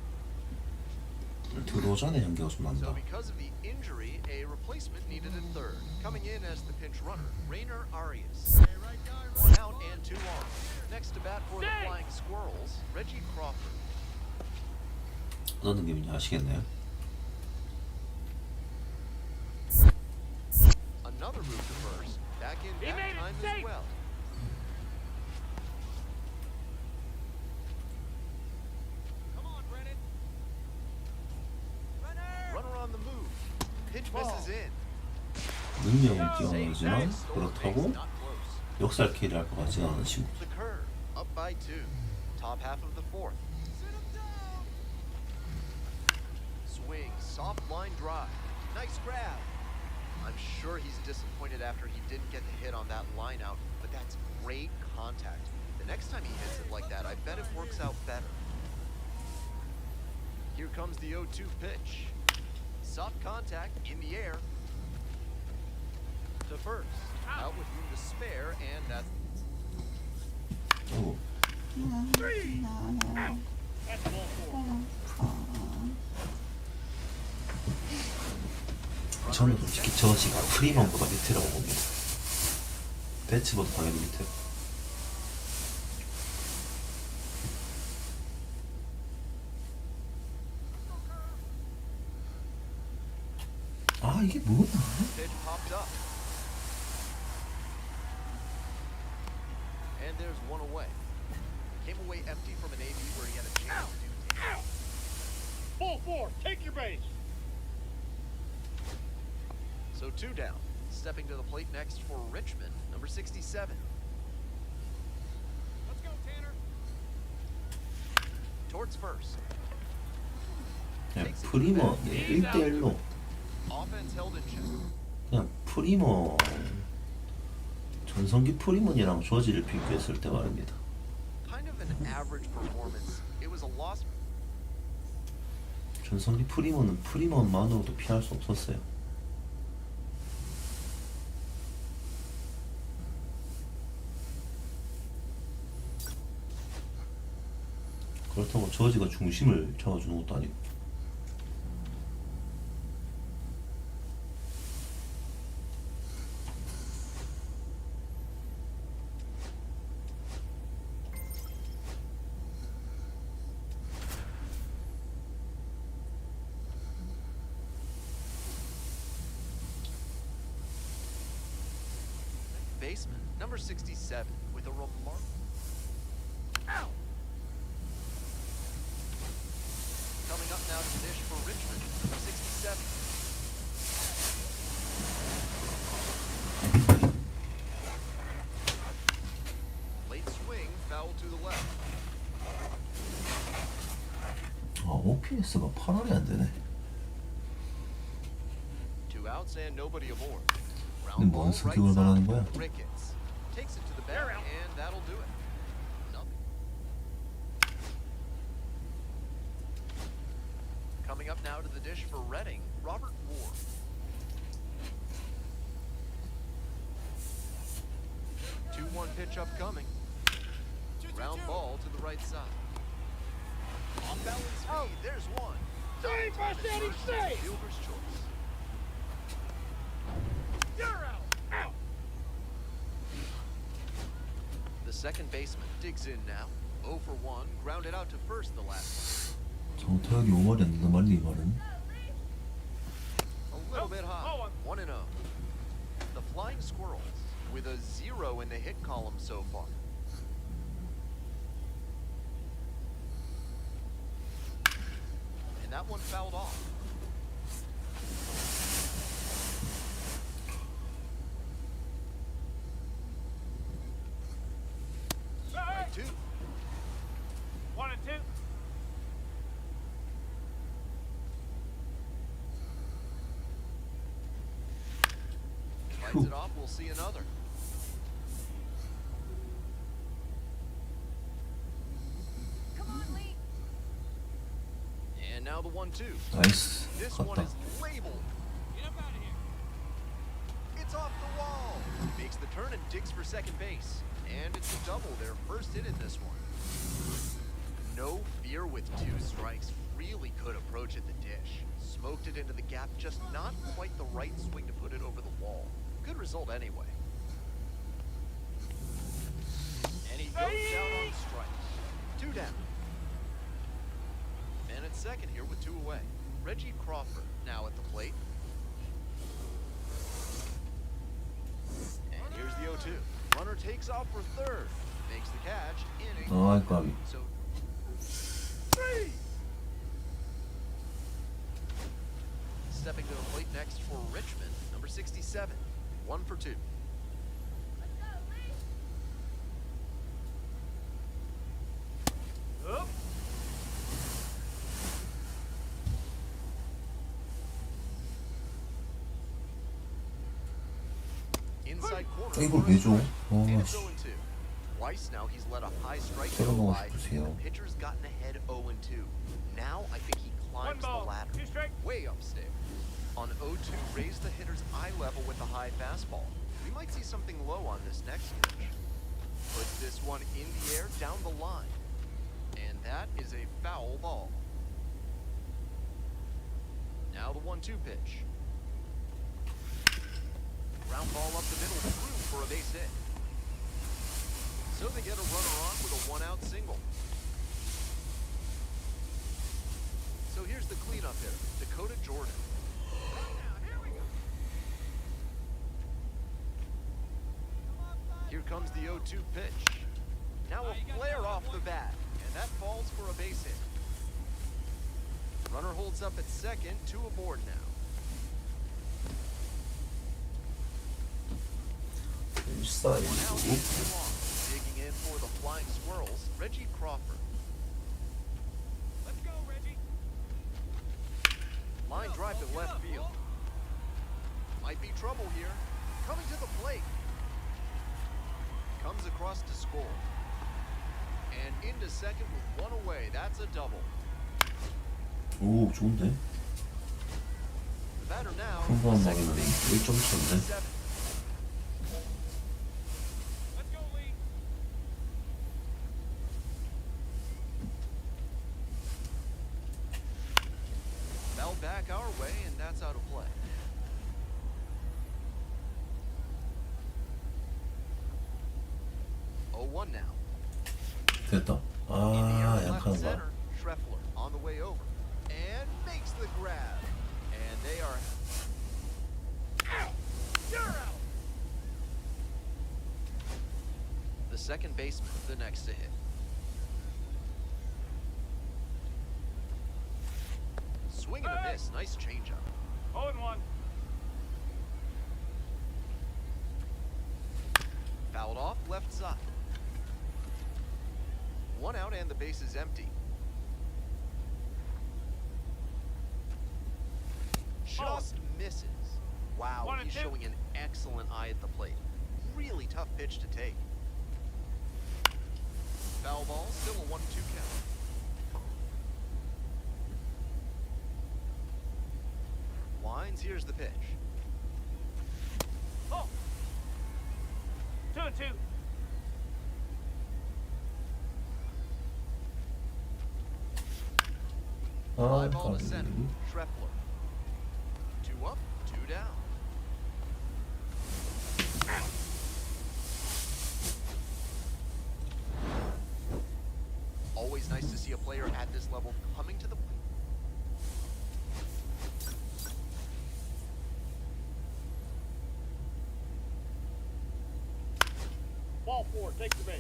들어오자네 연기가 좀 So 난다. because of the injury, a replacement needed at third. Coming in as the pinch runner, Rainer Arias. One out and two on. Next to bat for the Flying Squirrels, Reggie Crawford. 어떤 느낌인지 아시겠나요? Another move to first. Back in that time as well. Runner on the move. Pitch misses in. 능력은 뛰어나지만 그렇다고 Not close. 역살 캐리할 것 같지는 않은 친구. The curve, up by two. Top half of the fourth. Swing, soft line drive. Nice grab. I'm sure he's disappointed after he didn't get the hit on that line out, but that's great contact. The next time he hits it like that, I bet it works out better. Here comes the 0-2 pitch. Soft contact in the air. To first. Out with room to spare, and that's 오, 저는 솔직히 저지가 프리먼보다 밑이라고 봅니다. 배츠보다 당연히 밑에. 아 이게 뭐야? pitch popped up. And there's one away. Came away empty from an AB where he had a chance to do damage. Full four. Take your base. So two down. Stepping to the plate next for Richmond, number 67. Let's go, Tanner. Towards first. 그냥 프리머 1대1로 Offense held in check. 그냥 프리머 전성기 프리먼이랑 저지를 비교했을 때 말입니다. Kind of an average performance. It was a loss. 전성기 프리먼은 프리먼만으로도 피할 수 없었어요. 그렇다고 저지가 중심을 잡아주는 것도 아니고. Baseman, number 67, with a remarkable. Coming up now to the dish for Richmond, number 67. Late swing, foul to the left. 아 OPS가 8할이 안 되네. Two outs and nobody aboard. 근데 뭔 성격을 말하는 거야? Ricketts takes it to the bat, and that'll do it. Nothing. Coming up now to the dish for Reading, Robert Ward. Two-one pitch upcoming. Ground ball to the right side. Off balance speed, there's one. Save, Time at Sandy, first, save! fielder's choice. You're out. Out. The second baseman digs in now. 0 for 1, grounded out to first the last 정타격이 5말이 안 된다 말리 이 말은. one. A little bit high. 1-0. The Flying Squirrels with a 0 in the hit column so far. And that one fouled off. Strike 2. 1 and 2. Lights it off, we'll see another. Come on, Lee. And now the 1-2. 나이스. This one 갔다. is labeled. Get up out of here. It's off the wall. Makes the turn and digs for second base. And it's a double, their first hit in this one. No fear with 2 strikes. Really could approach at the dish. Smoked it into the gap, just not quite the right swing to put it over the wall. Good result anyway. And he goes down on strikes. 2 down. And at second here with 2 away. Reggie Crawford now at the plate. And here's the 0-2. Runner takes off for third. Makes the catch. Inning. 아, 까비. So 3. Stepping to the plate next for Richmond, number 67. 1 for 2. Let's go, Lee. Up. Inside corner. 아, 이걸 왜 줘? And 아, it's 씨. 0-2. Twice now he's let a high strike 새로 go 넣어 by. 주세요. The pitcher's gotten ahead 0-2. Now I think he 1 climbs the ball. ladder. 2 strike. Way upstairs. On 0-2, raise the hitter's eye level with a high fastball. We might see something low on this next pitch. Puts this one in the air down the line. And that is a foul ball. Now the 1-2 pitch. Ground ball up the middle through for a base hit. So they get a runner on with a 1-out single. So here's the cleanup hitter, Dakota Jordan. Here comes the 0-2 pitch. Now a flare off the bat, and that falls for a base hit. Runner holds up at second, 2 aboard now. 일사 Now 일구. digging in for the flying squirrels, Reggie Crawford. Let's go, Reggie. Line drive to left field. Might be trouble here. Coming to the plate. Comes across to score. And into second with 1 away. That's a double. 오, 좋은데? The batter now, 평범한 second 방이면 base, 1점 차인데? 7. Let's go, Lee. Foul back our way, and that's out of play. Oh, 1 now. 됐다. In the 아, air left 약한 거. center, Schreffler on the way over and makes the grab. And they are You're out. the second baseman, the next to hit. Swing and a miss, nice changeup. 0 and 1. Fouled off left side. 1 out and the base is empty. Just misses. Wow, 1 and he's 2. showing an excellent eye at the plate. Really tough pitch to take. Foul ball, still a 1-2 count. Lines, here's the pitch. Oh. 2 and 2. 아, Fly ball to 까비. center. Schreffler. 2 up, 2 down. Always nice to see a player at this level coming to the plate. Take the base.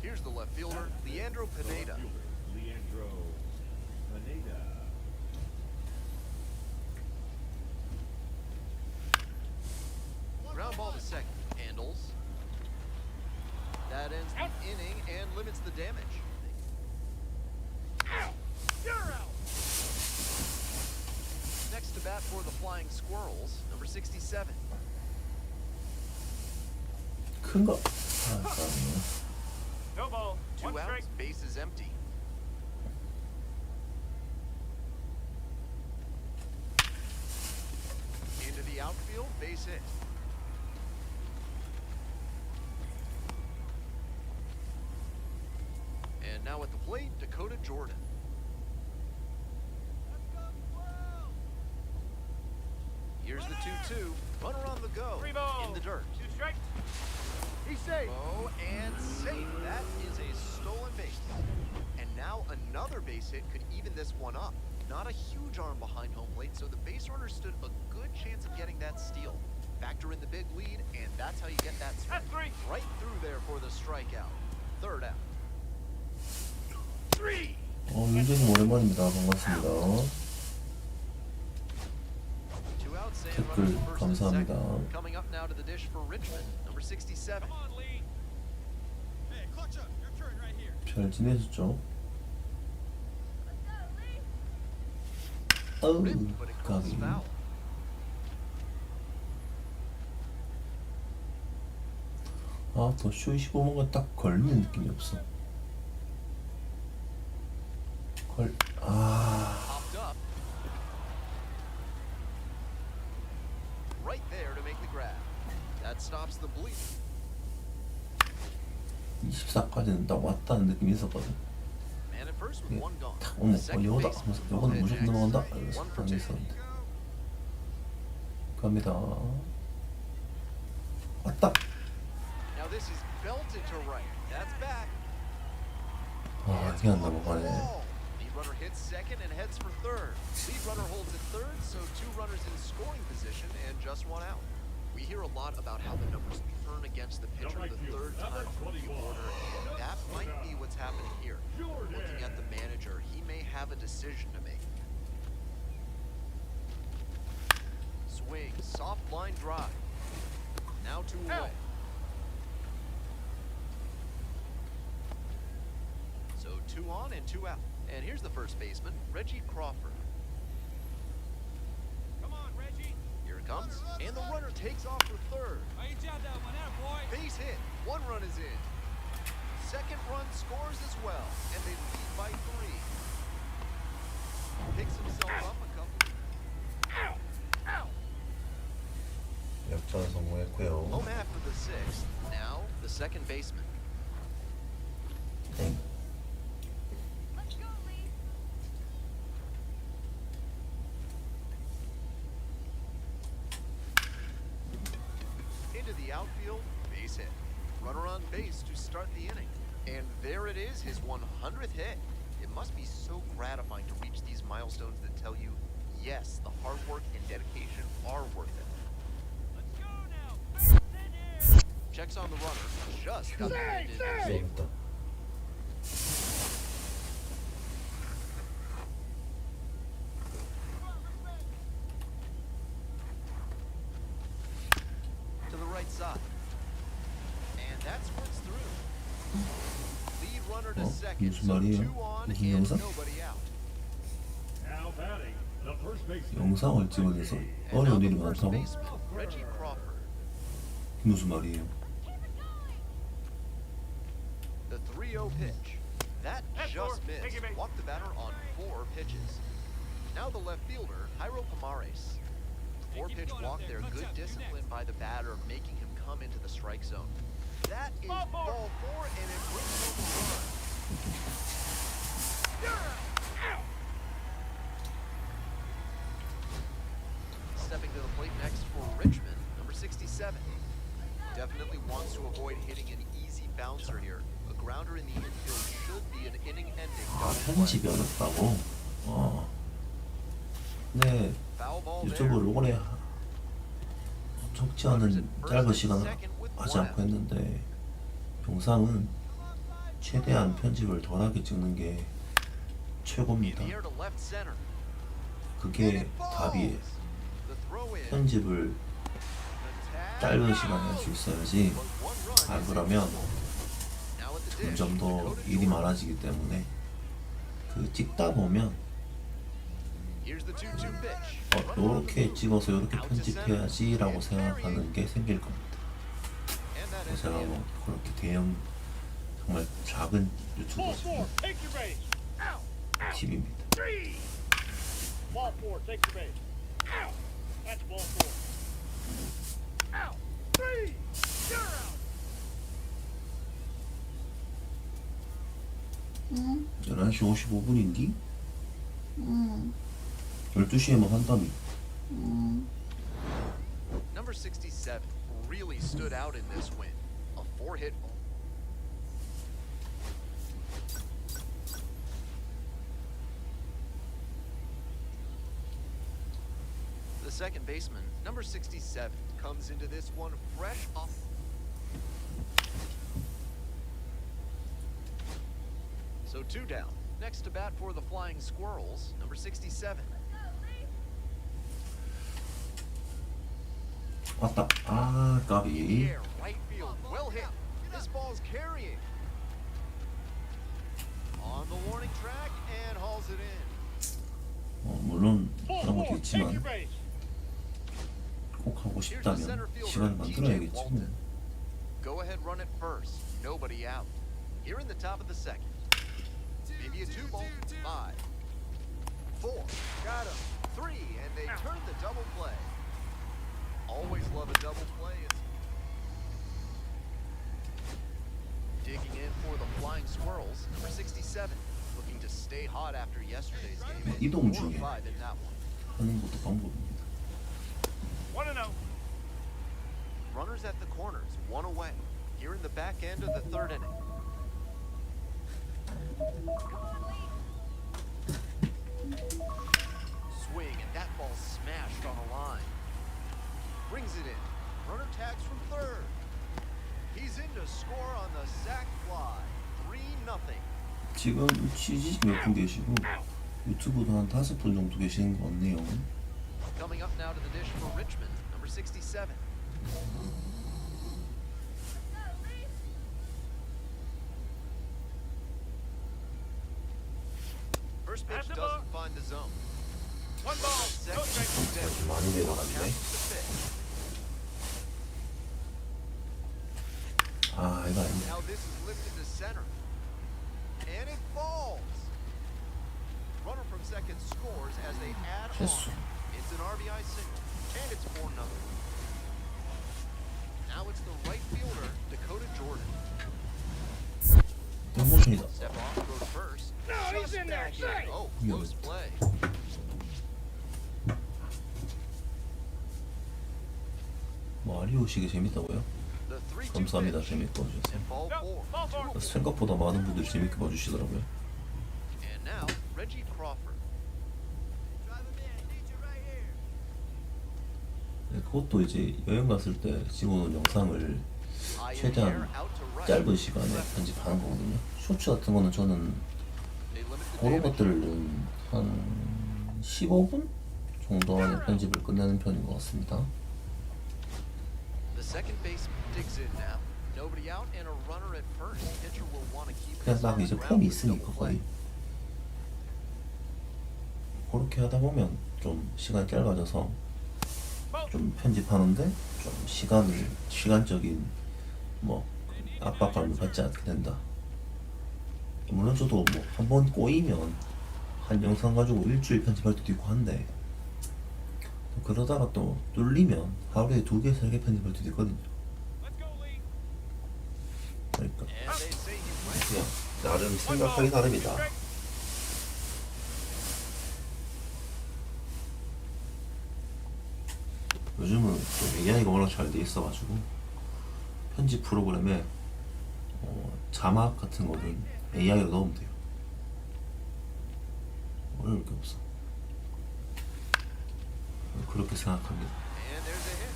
Here's the left fielder, Leandro Pineda. Leandro Pineda. Ground ball to second. Handles. That ends the inning and limits the damage. You're out. Next to bat for the Flying Squirrels, number 67. 큰 거. 아, 아깝네. No ball. Two One outs, strike. base is empty. Into the outfield, base hit. And now at the plate, Dakota Jordan. Here's the 2-2. Runner on the go. 3 balls. In the dirt. 2 strikes. He's safe. Oh, and safe. That is a stolen base. And now another base hit could even this one up. Not a huge arm behind home plate, so the base runner stood a good chance of getting that steal. Factor in the big lead, and that's how you get that swing. That's 3. Right through there for the strikeout. Third out. 3. 윤재님 오랜만입니다. 반갑습니다. Two outs and 댓글 runners first and 감사합니다. second. Coming up now to the dish for Richmond, number 67. Come on, Lee. Hey, clutch up. Your turn right here. 잘 지내셨죠? Let's go, Lee. 어우, Ripped, but it goes 까비. foul. 아, 더쇼25 뭔가 딱 걸리는 느낌이 없어. Popped up. Right there to make the grab. That stops the bleed. 24까지는 딱 왔다는 느낌이 있었거든. Man at first with one gone. 딱 오늘 Second 이거다 baseman 하면서 will 이거는 head 무조건 next. 넘어간다. One 이러면서 for 안 two. 했었는데. 갑니다. 왔다. Now this is belted to right. That's back. 아, 이게 안 넘어가네. Lead runner hits second and heads for third. Lead runner holds at third, so two runners in scoring position and just one out. We hear a lot about how the numbers turn against the pitcher the third time through the order, and that might be what's happening here. Looking at the manager, he may have a decision to make. Swing, soft line drive. Now two away. So 2 on and 2 out. And here's the first baseman, Reggie Crawford. Come on, Reggie. Here it comes. And the runner takes off for third. Oh, you jabbed that one out, boy. Base hit. One run is in. Second run scores as well. And they lead by 3. Picks himself up a couple. 역전 성공했고요. Home half for the 6th. Now the second baseman. 땡. Let's go, Lee. Into the outfield, base hit. Runner on base to start the inning. And there it is, his 100th hit. It must be so gratifying to reach these milestones that tell you, yes, the hard work and dedication are worth it. Let's go now. Base in here. Checks on the runner. Just got the hand in. 재밌다. To the right side. And that squirts through. Lead runner to second. 무슨 So 말이에요? 2 on 무슨 and 영상? nobody out. Now batting, the first baseman. 영상을 찍어내서 And now 어려운 the 일이 first 많다고? baseman, Reggie Crawford. 무슨 말이에요? Keep it going. The 3-0 pitch. That That's just 4. Take missed. it back. Walked the batter on 4 pitches. Now the left fielder, Jairo Pomares. 4-pitch walk there. Good discipline by the batter, making him come into the strike zone. That is Ball 4. ball 4, and it brings home a run. Stepping to the plate next for Richmond, number 67. Definitely wants to avoid hitting an easy bouncer here. A grounder in the infield should be an inning-ending 아, double play. 편집이 어렵다고? 네, Foul ball 유튜브 there. 요번에 적지 않은 짧은 시간을 하지 않고 했는데 영상은 최대한 편집을 덜하게 찍는 게 In 최고입니다. the air to left center. 그게 답이에요. The throw in. 편집을 짧은 시간에 할 수 있어야지. 안 그러면 Now at the dish. 점점 더 일이 많아지기 때문에 그 찍다 보면 Here's the 2-2 pitch. 요렇게 찍어서 요렇게 편집해야지 라고 생각하는 게 생길 겁니다. And that 그래서 is 제가 뭐 그렇게 대형 정말 작은 Ball 유튜버지만 4, take your base. Out. 팁입니다. 3. Ball 4, take your base. Out. That's ball 4. Out. 3. You're out. 11시 55분인디? 12시에 뭐 한다며. Number 67 really stood out in this win. A 4-hit ball. The second baseman, number 67, comes into this one fresh off. So 2 down. Next to bat for the Flying Squirrels, number 67. 왔다. 아, 까비. Yeah, right field, well hit. This ball's carrying. On the warning track and hauls it in. 물론 Ball 그런 것도 4, take your 있지만 base. 꼭 하고 Here's the 싶다면 center fielder, 시간을 TJ 만들어야겠지. Walton. Go ahead, run it first. Nobody out. Here in the top of the second. Maybe a 2-ball. 5, 4. Got him. 3, and they turn the double play. Always love a double play. Digging in for the Flying Squirrels, number 67, looking to stay hot after yesterday's game. 이동 4 중에. 5 in that one. 하는 것도 방법입니다. 1-0. Runners at the corners, 1 away. Here in the back end of the third inning. Swing, and that ball smashed on a line. Brings it in. Runner tags from third. He's in to score on the sac fly. 3-0. 지금 취직 몇 분 계시고 유튜브도 한 5분 정도 계시는 것 같네요. Coming up now to the dish for Richmond, number 67. First pitch doesn't find the zone. 1 ball. Second pitch dead. 많이 내려갔네. Counts the pitch. 아, 이거 아니네. Now this is lifted to center. And it falls. Runner from second scores as they add 됐어. on. It's an RBI single. And it's 4-0. Now it's the right fielder, Dakota Jordan. 땡모션이다. Step off, go to first. No, he's in there. Back Safe. in. Oh, close play. 뭐 아리오시게 재밌다고요? The 3-2 감사합니다. pitch. 재밌게 봐주셔서. And ball 4. 생각보다 많은 분들이 재밌게 봐주시더라고요. And now, Reggie Crawford. 네, 그것도 이제 여행 갔을 때 찍어놓은 영상을 High in the 최대한 air, out to right. 짧은 시간에 편집하는 거거든요. 쇼츠 같은 거는 저는 They limit the 그런 damage. 것들은 한 15분 정도 안에 편집을 끝내는 편인 것 같습니다. The second baseman digs in now. Nobody out and a runner at first. Pitcher will want to keep 그냥 his 딱 arm 이제 around 폼이 with double 있으니까 play. 거의 그렇게 하다 보면 좀 시간이 짧아져서 좀 편집하는데 좀 시간적인 뭐 압박감을 받지 않게 된다. 물론 저도 뭐 한 번 꼬이면 한 영상 가지고 일주일 편집할 때도 있고 한데 그러다가 또 뚫리면 하루에 2개, 3개 편집할 때도 있거든요. 그러니까 And they say he's right. 그냥 나름 생각하기 나름이다. 요즘은 또 AI가 워낙 잘 돼 있어가지고 편집 프로그램에 자막 같은 거는 AI로 넣으면 돼요. 어려울 게 없어. 그렇게 생각합니다. And there's a hit.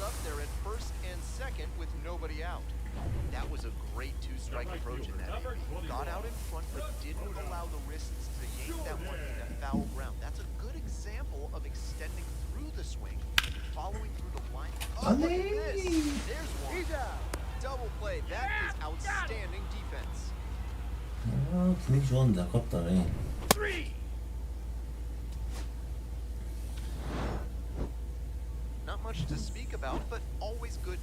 up there at first and second with nobody out. That was a great two-strike approach in that inning. Got out in front, but didn't allow the wrists to yank that one into foul ground. That's a good example of extending through the swing, following through the line. Oh, look at this! There's one. He's out. Double play. That is outstanding defense. 아, 분위기 좋았는데 아깝다. 예. Not much to speak about, but always good.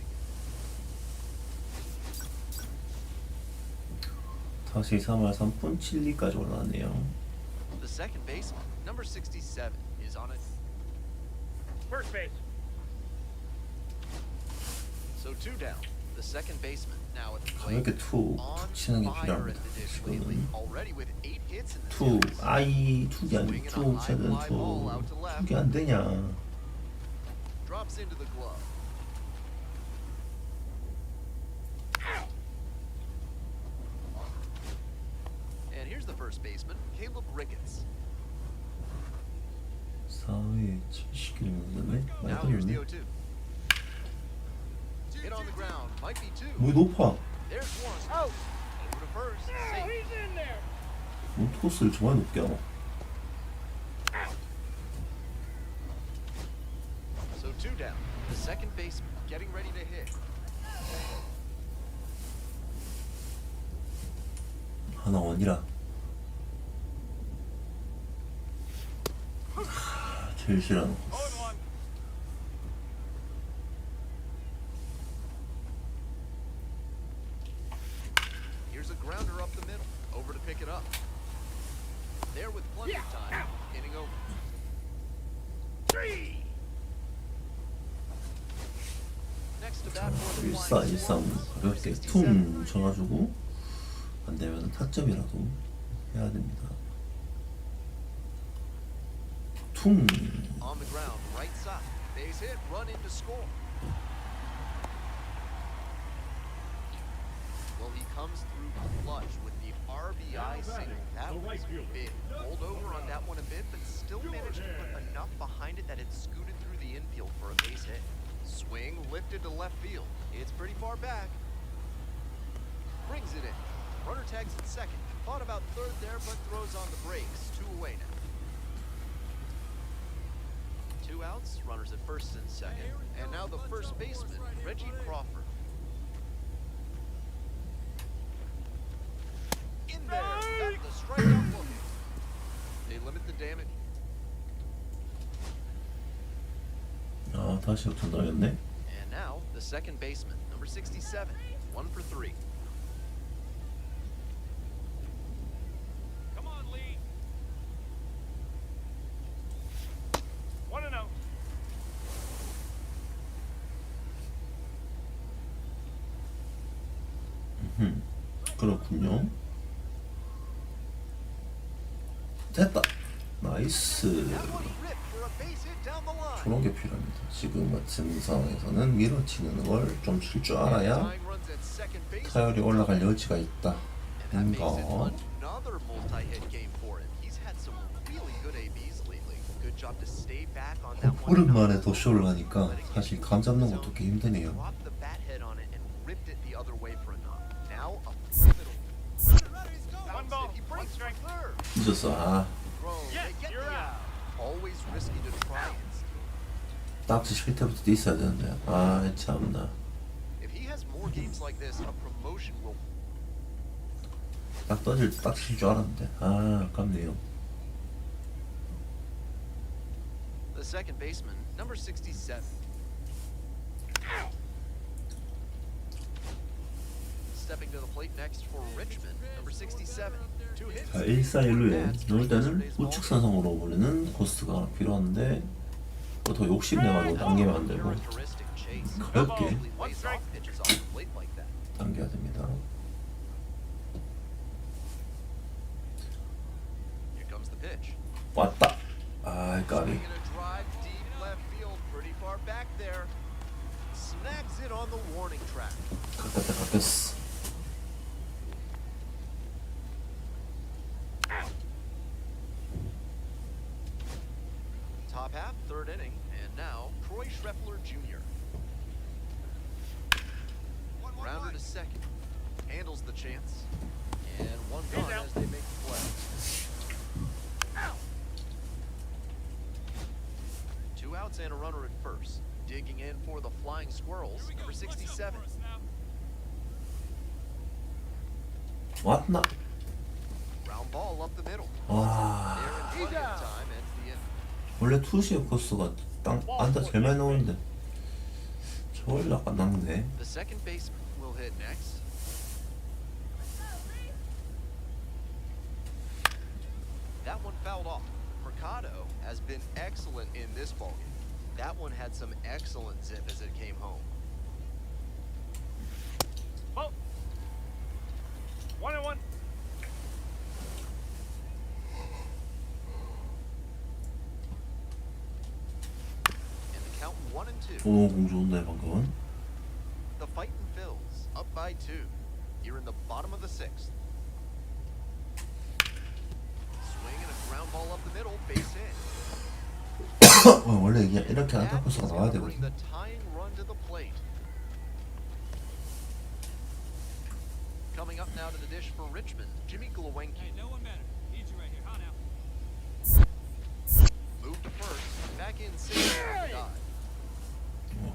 다시 3할 3푼 7리까지 올라왔네요. The second baseman, number 67, is on it. First base. So two down. The second baseman now at the 가볍게 plate. 투 On 치는 게 fire 필요합니다. at the dish lately. 지금은 Already with 8 hits in the 투 series. 아이 투기 아니 Swinging 투 a high 최근 fly ball out to left. 투기 안 되냐? Drops into the glove. And here's the first baseman, Caleb Ricketts. 4회 70km 됐네. 많이 Now here's the 떨어졌네. 0-2. Hit on the ground, might be two. 뭐 높아? There's one. Out. Over to first. Oh, Safe. he's in there. 뭐 토스를 정말 높게 하노? So two down. The second baseman getting ready to hit. 하나 원이라. 제일 싫어하는 거. 0-1. Here's a grounder up the middle. Over to pick it up. There with plenty of time. Inning over. 3. Next to bat for the 1사 Flying 1삼 Squirrels, 가볍게 67. 퉁 쳐가지고 안 되면 타점이라도 해야 됩니다. 퉁. On the ground, right side. Base hit, run in to score. Well, he comes through clutch with the RBI single. That was big. Rolled over on that one a bit, but still managed to put enough behind it that it scooted through the infield for a base hit. Swing lifted to left field. It's pretty far back. Brings it in. Runner tags at second. Thought about third there, but throws on the brakes. 2 away now. 2 outs, runners at first and second. And now the first baseman, Reggie Crawford. In there, got the strikeout look. They limit the damage. 아 다시 역전 당했네. And now the second baseman, number 67, 1 for 3. Come on, Lee. 1-0. 그렇군요. 됐다. 나이스. That one ripped for a base hit down the line. 그런 게 필요합니다. 지금 같은 상황에서는 밀어치는 걸 좀 칠 줄 알아야 Tying runs at second base. 타율이 올라갈 여지가 있다. And that makes it 거. another multi-hit game for him. He's had some really good ABs lately. Good job to stay back on that one. 오랜만에 더쇼를 하니까 사실 감 잡는 것도 꽤 힘드네요. Dropped the bat head on it and ripped it the other way for a knock. Now a pivotal. 1 ball, He 1 breaks strike. third. 늦었어. 아, Throw. Yes, They get you're the out. Always risky to try it. 딱지 칠 때부터 돼 있어야 되는데. 아, 참나. If he has more games like this, a promotion will. 딱 떠질 때 딱 칠 줄 알았는데. 아, 아깝네요. The second baseman, number 67. Stepping to the plate next for Richmond, number 67. 2 hits. 자, 1-4-1루에 넣을 때는 우측선성으로 보내는 코스가 필요한데 더 욕심내가지고 당기면 안 되고 Characteristic chase. 가볍게 Usually lays off pitches off the plate like that. 당겨야 됩니다. Here comes the pitch. 왔다. 아, 까비. Swinging a drive deep left field, pretty far back there. Snags it on the warning track. 가깝다. Top half, third inning, and now Troy Schreffler Jr. kills the chance. And one gone as they make the play. 2 outs and a runner at first. Digging in for the Flying Squirrels, number 67. 왔나? Ground ball up the middle. 와, There in plenty of time ends the inning. 원래 투시의 코스가 땅 안타 제일 많이 나오는데 저걸 약간 낚네. The second baseman will hit next. That one fouled off. Mercado has been excellent in this ballgame. That one had some excellent zip as it came home. Oh. 1-1. And the count 1-2. 오, 공 좋은데 방금은. The fighting Phils up by 2. Here in the bottom of the 6th. Swing and a ground ball up the middle, base hit. 원래 이렇게 안타 코스가 나와야 Bring 되거든. the tying run to the plate. Coming up now to the dish for Richmond, Jimmy Gluenke. Hey, no one better. Need you right here. Hot now. Move to first, back in safe for the dive.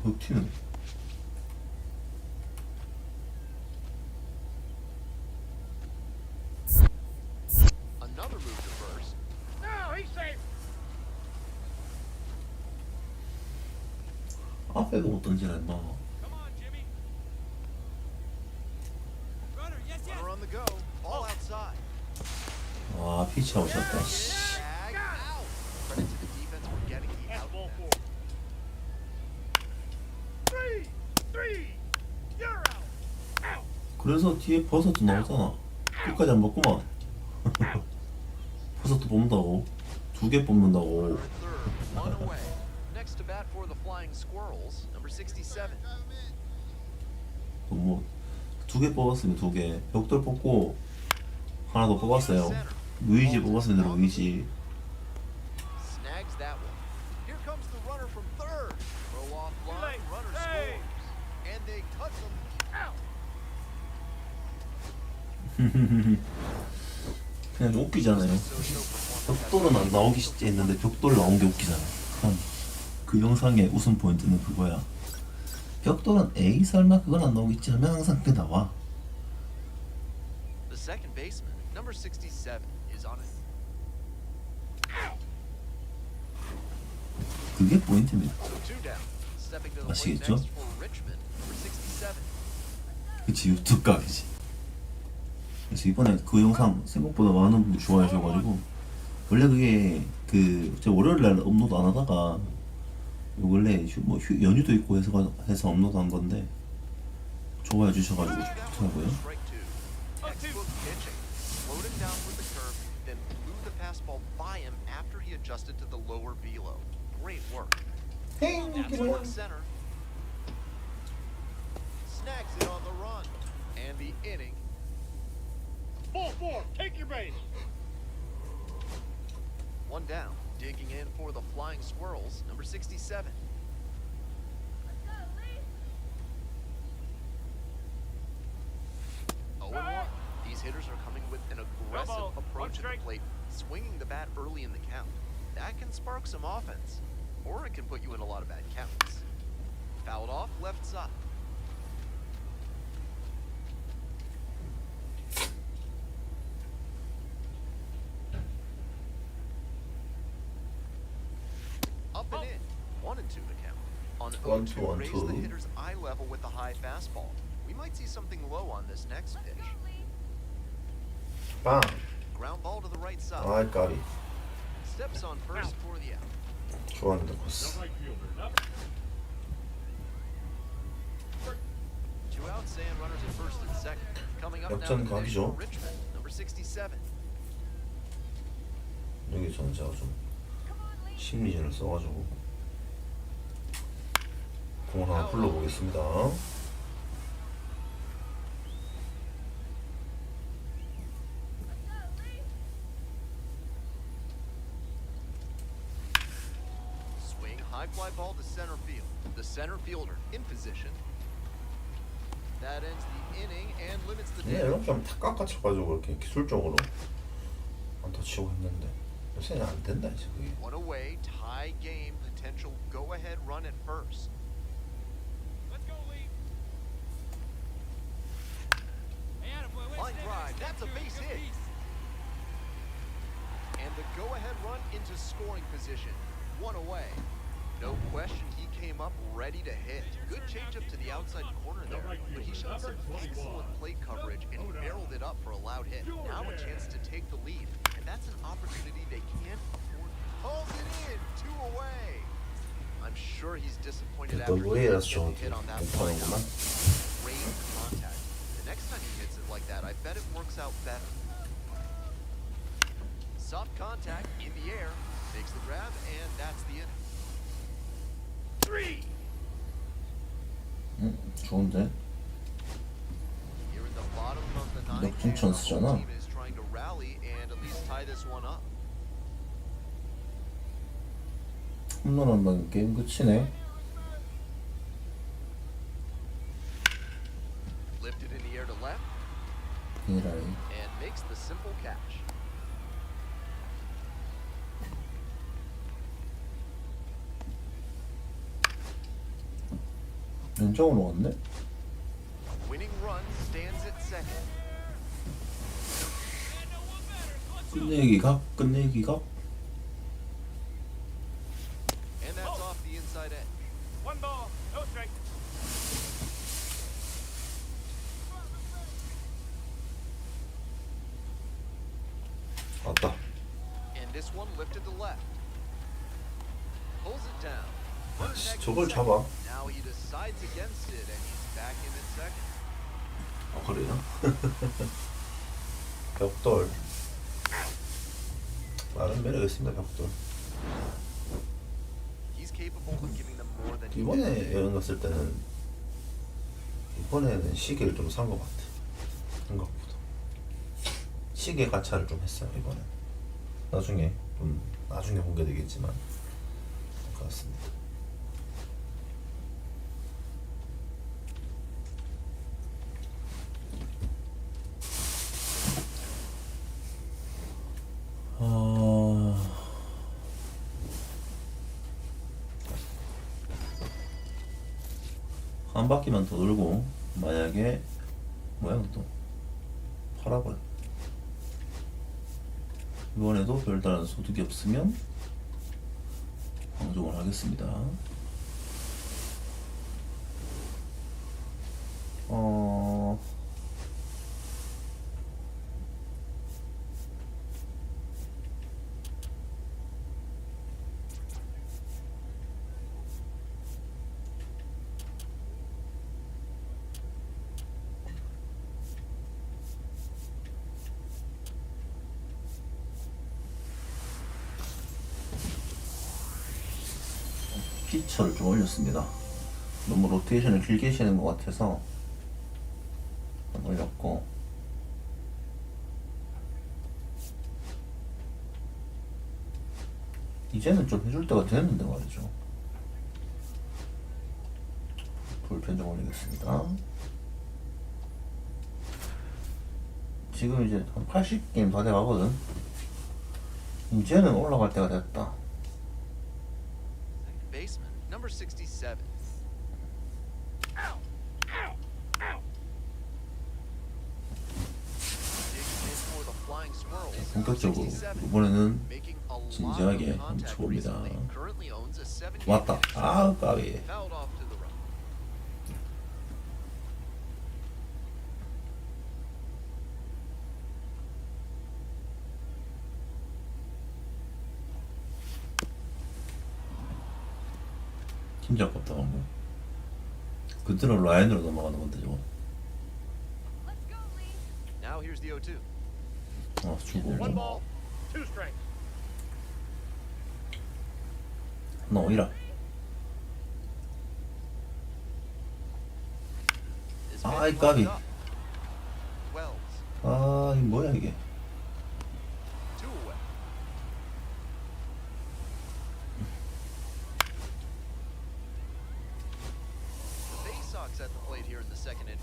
흙 튀는. Another move to first. No, he's safe. 앞에도 못 던지라 했나? Come on, Jimmy. Runner, yes, yes. Runner on the go, all outside. 아, 피치 아웃이었다. 씨. Tag out. Credit to the defense for getting the That's out. ball there. 4. 3. You're out. Out. 그래서 뒤에 버섯도 나오잖아. 끝까지 안 먹구만. 버섯도 뽑는다고. 2개 뽑는다고. Runner at third, one away. Next to bat for the Flying Squirrels, number 67. 뭐 2개 뽑았으면 2개. 벽돌 뽑고 하나 더 뽑았어요. 루이지 뽑았으면 루이지. Snags that one. Here comes the runner from third. Throw off line, runner Hey. scores. And they touch him. Out. 그냥 웃기잖아요. 벽돌은 안 나오기 했는데 벽돌 나온 게 웃기잖아. 그 영상의 웃음 포인트는 그거야. 벽돌은 에이 설마 그건 안 나오겠지 하면 항상 그게 나와. The second baseman, number 67, is on it. 그게 포인트입니다. So 2 down. Stepping to the plate 아시겠죠? next for Richmond, number 67. 그치, 유튜브 각이지. 그래서 이번에 그 영상 생각보다 많은 분들이 좋아하셔가지고 원래 그게 그 제가 월요일날 업로드 안 하다가 원래 연휴도 있고 해서 업로드한 건데 좋아해 주셔가지고 좋더라고요. Strike 2. Textbook pitching. Slowed him down with the curve, then blew the fastball by him after he adjusted to the lower velo. Great work. That's towards center. Snags it on the run. And the inning. Ball 4. Take your base. 1 down. Digging in for the Flying Squirrels, number 67. Let's go, Lee. 0-1. These hitters are coming with an aggressive ball, approach at the 1 strike. plate, swinging the bat early in the count. That can spark some offense, or it can put you in a lot of bad counts. Fouled off left side. Up and in. 1-2 to count. On 1-2, 0-2, raise the 1-2. hitter's eye level with the high fastball. We might see something low on this next Let's pitch. go, Lee. 빵! Ground ball to the right side. 아이 까비. Steps on first for the out. 좋아하는데 코스. Right fielder. Up. 2 outs and runners at first and second. Coming up now 역전 to the dish 각이죠. for Richmond, number 67. 여기 저는 제가 좀 Come on, Lee. 심리전을 써가지고 공을 하나 불러보겠습니다. Let's go, Lee. Swing, high fly ball to center field. The center fielder in position. That ends the inning and limits the 얘 damage. 이런 좀다 깎아쳐가지고 이렇게 기술적으로 안타 치고 했는데 요새는 안 된다 이제 그게. One away, tie game, potential go-ahead run at first. Let's go, Lee. Hey, attaboy, wait a Line second. drive, Step that's a through, base good hit. piece. And the go-ahead run into scoring position. One away. No question, he came up ready to hit. Good changeup to the outside corner there, but he showed some excellent plate coverage and barreled it up for a loud hit. Now a chance to take the lead, and that's an opportunity they can't afford. Pulls it in, 2 away. I'm sure he's disappointed 또 after he 루에라서 didn't 저렇게 get a hit on that 괜찮은구만. lineup. Great contact. The next time he hits it like that, I bet it works out better. Soft contact in the air, makes the grab, and that's the inning. 3. 좋은데? Here in the bottom of the ninth, 역전 and the whole 찬스잖아. team is trying to rally and at least tie this one up. 홈런 한 방 게임 끝이네. Lifted in the air to left 이라이. and makes the simple catch. 왼쪽으로 갔네? Winning run stands at second. 끝내기 각, 끝내기 각. And that's off the inside edge. 1 ball, no strike. 왔다. And this one lifted to left. Pulls it down. 씨, 저걸 잡아. Now he decides against it and he's back in at second. 아 그래요? 벽돌. 나름 매력 있습니다 벽돌. He's capable of giving them more than he 이번에 did. 여행 갔을 때는 이번에는 시계를 좀 산 것 같아. 생각보다 시계 가차를 좀 했어요 이번에. 나중에 공개되겠지만 그렇습니다. 한 바퀴만 더 돌고 만약에 뭐야 또 팔아버려. 이번에도 별다른 소득이 없으면 방종을 하겠습니다. 피처를 좀 올렸습니다. 너무 로테이션을 길게 쉬는 것 같아서 좀 올렸고, 이제는 좀 해줄 때가 됐는데 말이죠. 불펜 좀 올리겠습니다. 지금 이제 한 80게임 다 돼가거든. 이제는 올라갈 때가 됐다. Second baseman, number 67. Digs in for the flying squirrels. 본격적으로 67, 이번에는 making a lot of 진지하게 한번 contact 쳐봅니다. recently. Currently owns a 78 왔다. 아, 까비. Fouled off to the right. 진짜 아깝다 방금. 그대로 라인으로 넘어가는 건데 저거. Let's go, Lee. Now here's the 0-2. 주고 1 ball, 2 strikes. 넣으라. This 아이, pitch 까비. lined up. Wells, 아, 이 뭐야 이게. 2 away. The Bay Sox at the plate here in the second inning.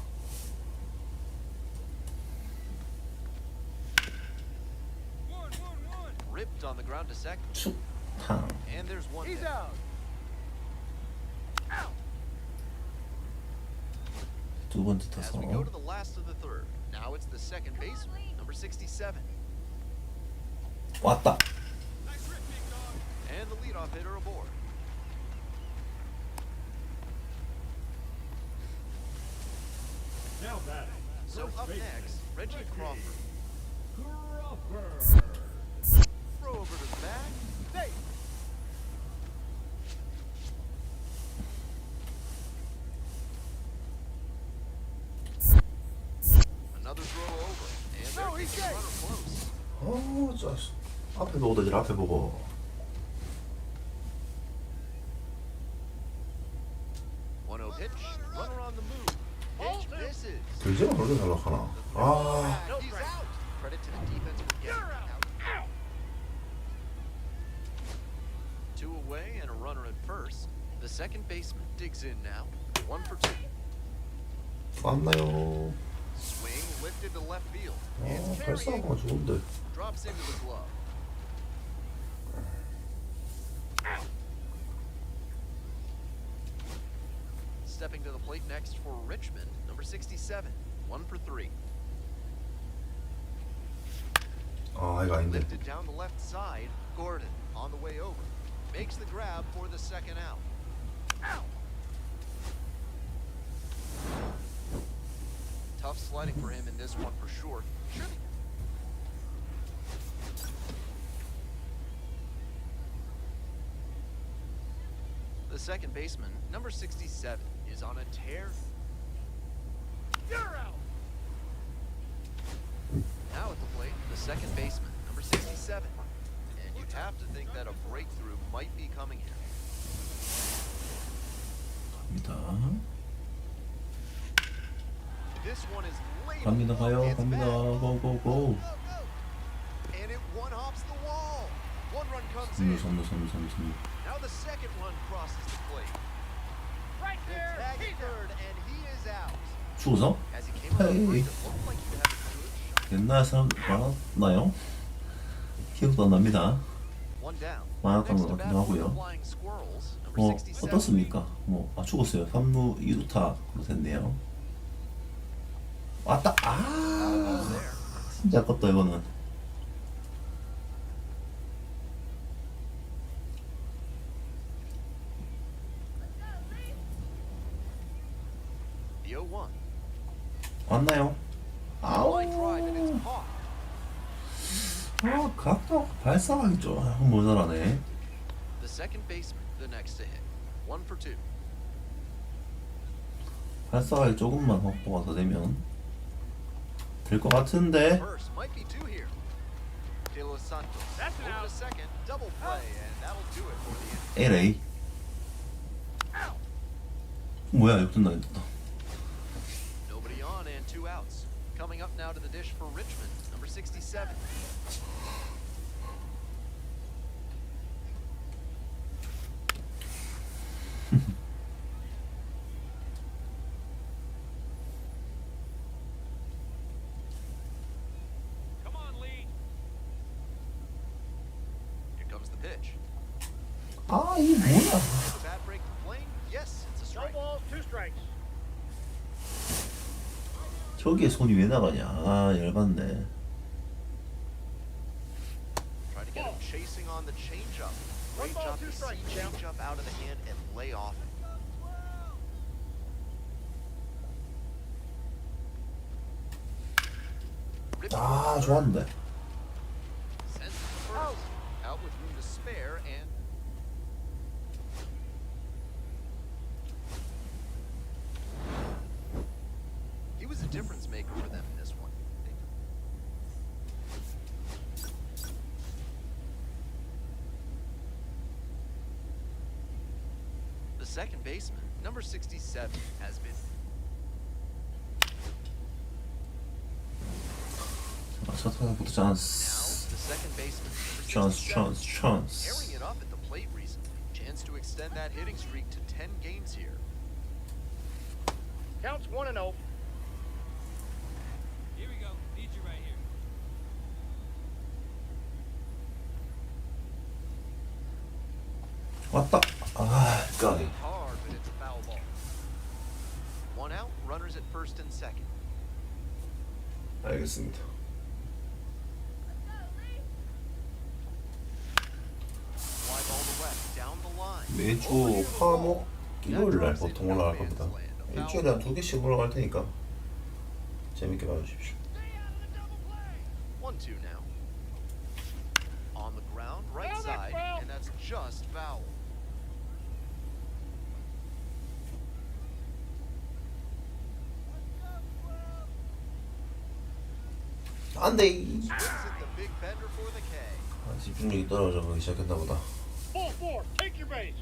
Scooped on the ground to second. 축탕. And there's one He's hit. out. Out. 두 번째 As 타석. we go to the last of the third, now it's the second baseman, number 67. 왔다. Nice rip, big dog. And the leadoff hitter aboard. Now batting. So First up baseman, next, Reggie Crawford. Crawford. Throw over to the bag. Safe. Another throw over. And No, there he's keeps the safe. runner close. 앞에 보고 던질 앞에 보고. One 0 pitch. Runner on the move. Pitch misses. 들지만 그렇게 잘락하나. 아, He's out. Credit to the defense for getting him out. Two away and a runner at first. The second baseman digs in now. 1 for 2. 왔나요? Swing lifted to left field. 아, It's 발사가 carrying. 좋은데. Drops into the glove. Stepping to the plate next for Richmond, number 67. 1 for 3. 아, 이거 아닌데. Lifted down the left side. Gordon on the way over. Makes the grab for the second out. Tough sledding for him in this one for sure. The second baseman, number 67, is on a tear. You're out. Now at the plate, the second baseman, number 67. And you'd have to think that a breakthrough might be coming here. 갑니다. This one is late. 갑니다. 가요. It's 갑니다. back. 고고고. And it one-hops the wall. One run comes 선물 in. 선물 선물 선물 선물. Now the second run crosses the plate. Right The there. tag He's out. third, and he is out. 죽어서? As he came out of the Hey. plate, it looked like he had a good shot. 옛날 사람 많았나요? 기억도 안 납니다. One down. 많았던 Next 것 to bat 같기도 for the 하고요. Flying Squirrels, number 67. 어떻습니까? 죽었어요. 3루 2루타로 됐네요. 왔다. 아, There. 진짜 아깝다 이거는. The 0-1. 왔나요? 아우. Line drive and it's caught. 각도 발사하기 좀 모자라네. The second baseman, the next to hit. 1 for 2. 발사하기 조금만 확보가 더 되면 될 것 같은데. First might be two here. De Los Santos. That's an Over out. to second. Double play, and that'll do it for the inning. LA. 뭐야 역전 나했다. Nobody on and 2 outs. Coming up now to the dish for Richmond, number 67. Come on, Lee. Here comes the pitch. 아 이게 뭐야? Is the bat break the plane? Yes, it's a No strike. balls, 2 strikes. 저기에 손이 왜 나가냐? 아 열받네. Try to get him chasing on the changeup. Great 1 ball, job 2 to see strikes, champ. changeup out of the hand and lay off it. 아 좋았는데. Sends it to first. Out with room to spare and he was a difference maker for them in this one. The second baseman, number 67, has been 첫 타자부터 now 찬스. the second baseman, number 찬스 67. 찬스 찬스. Tearing it up at the plate recently. Chance to extend that hitting streak to 10 games here. Counts 1-0. Here we go. Need you right here. 맞다. 아, 까비. Hard, but it's a foul ball. One out, runners at first and second. 알겠습니다. Fly ball to left, down the line. 매주 화목 일요일날 보통 올라갈 겁니다. 일주일에 한 2개씩 올라갈 테니까 재밌게 봐주십시오. 1-2 now. On the ground, right Foul, that's side, foul. and that's just foul. 안돼. Swings at the big bender for the K. 집중력이 떨어져 가기 시작했나 보다. Ball four, take your base.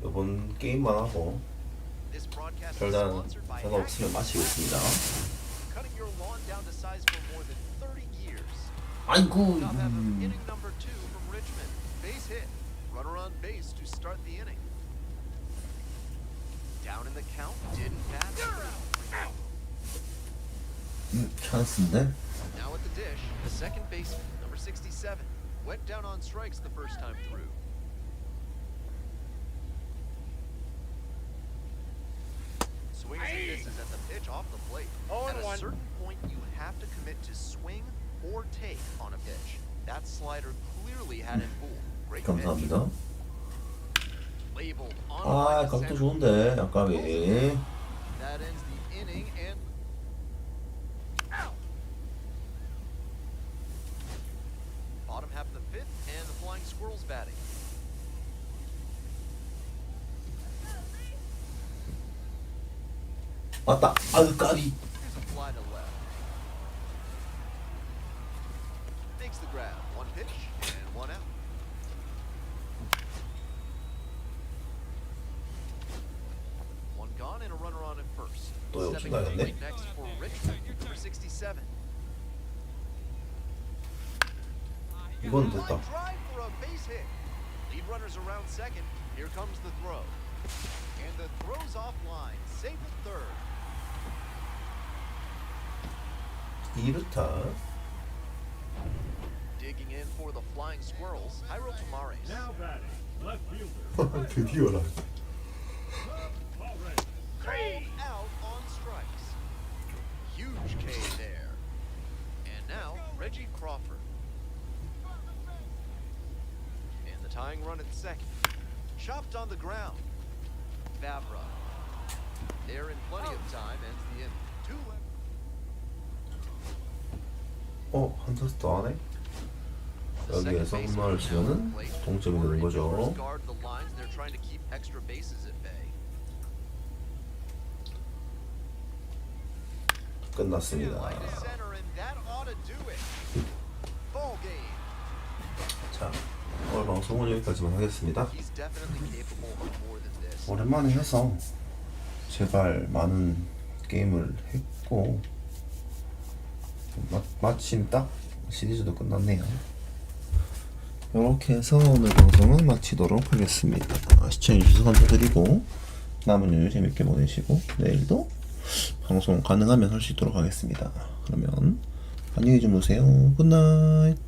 이번 게임만 하고 This broadcast is 별다른 sponsored by 생각 없으면 마치겠습니다. cutting your lawn down to size for more than 30 years. 아이고. Top half of inning number 2 from Richmond. Base hit. Runner on base to start the inning. Down in the count. Didn't pass. 찬스인데. Now at the dish, the second baseman, number 67, went down on strikes the first time through. Swings and misses at the pitch off the plate. At a 0-1. certain point, you have to commit to swing or take on a pitch. That slider clearly had him fooled. Great pitch. 감사합니다. Labeled on 아, line to 각도 center. 좋은데 아까비. That ends the inning and bottom half of the fifth, and the Flying Squirrels batting. 맞다. 아유, 까비. Here's a fly to left. Makes the grab. One pitch and one out. One gone and a runner on at first. 또 Stepping 역시 to the 나갔네. plate next for Richmond, number 67. 이건 Line 됐다. drive for a base hit. Lead runners around second. Here comes the throw. And the throw's offline. Safe at third. 2루타. Digging in for the Flying Squirrels, Jairo Tomares. Now batting, left fielder. 드디어라. Already. Called out on strikes. Huge K there. And now, Reggie Crawford. And the tying run at second. Chopped on the ground. Fabra. There in plenty of time, ends the inning. Two left. 한타스 더 하네? The second 여기에서 baseman 홈런을 now 치면은 at the plate. 동점이 되는 We're 거죠. infielders guard the lines. They're trying to keep extra bases at bay. 끝났습니다. Line to center, and that ought to do it. Ball game. 자, 오늘 방송은 여기까지만 하겠습니다. He's definitely capable of more than this. 오랜만에 해서 제발 많은 게임을 했고 마침 딱 시리즈도 끝났네요. 이렇게 해서 오늘 방송은 마치도록 하겠습니다. 시청해주셔서 감사드리고 남은 여유 재밌게 보내시고 내일도 방송 가능하면 할 수 있도록 하겠습니다. 그러면 안녕히 주무세요. 굿나잇.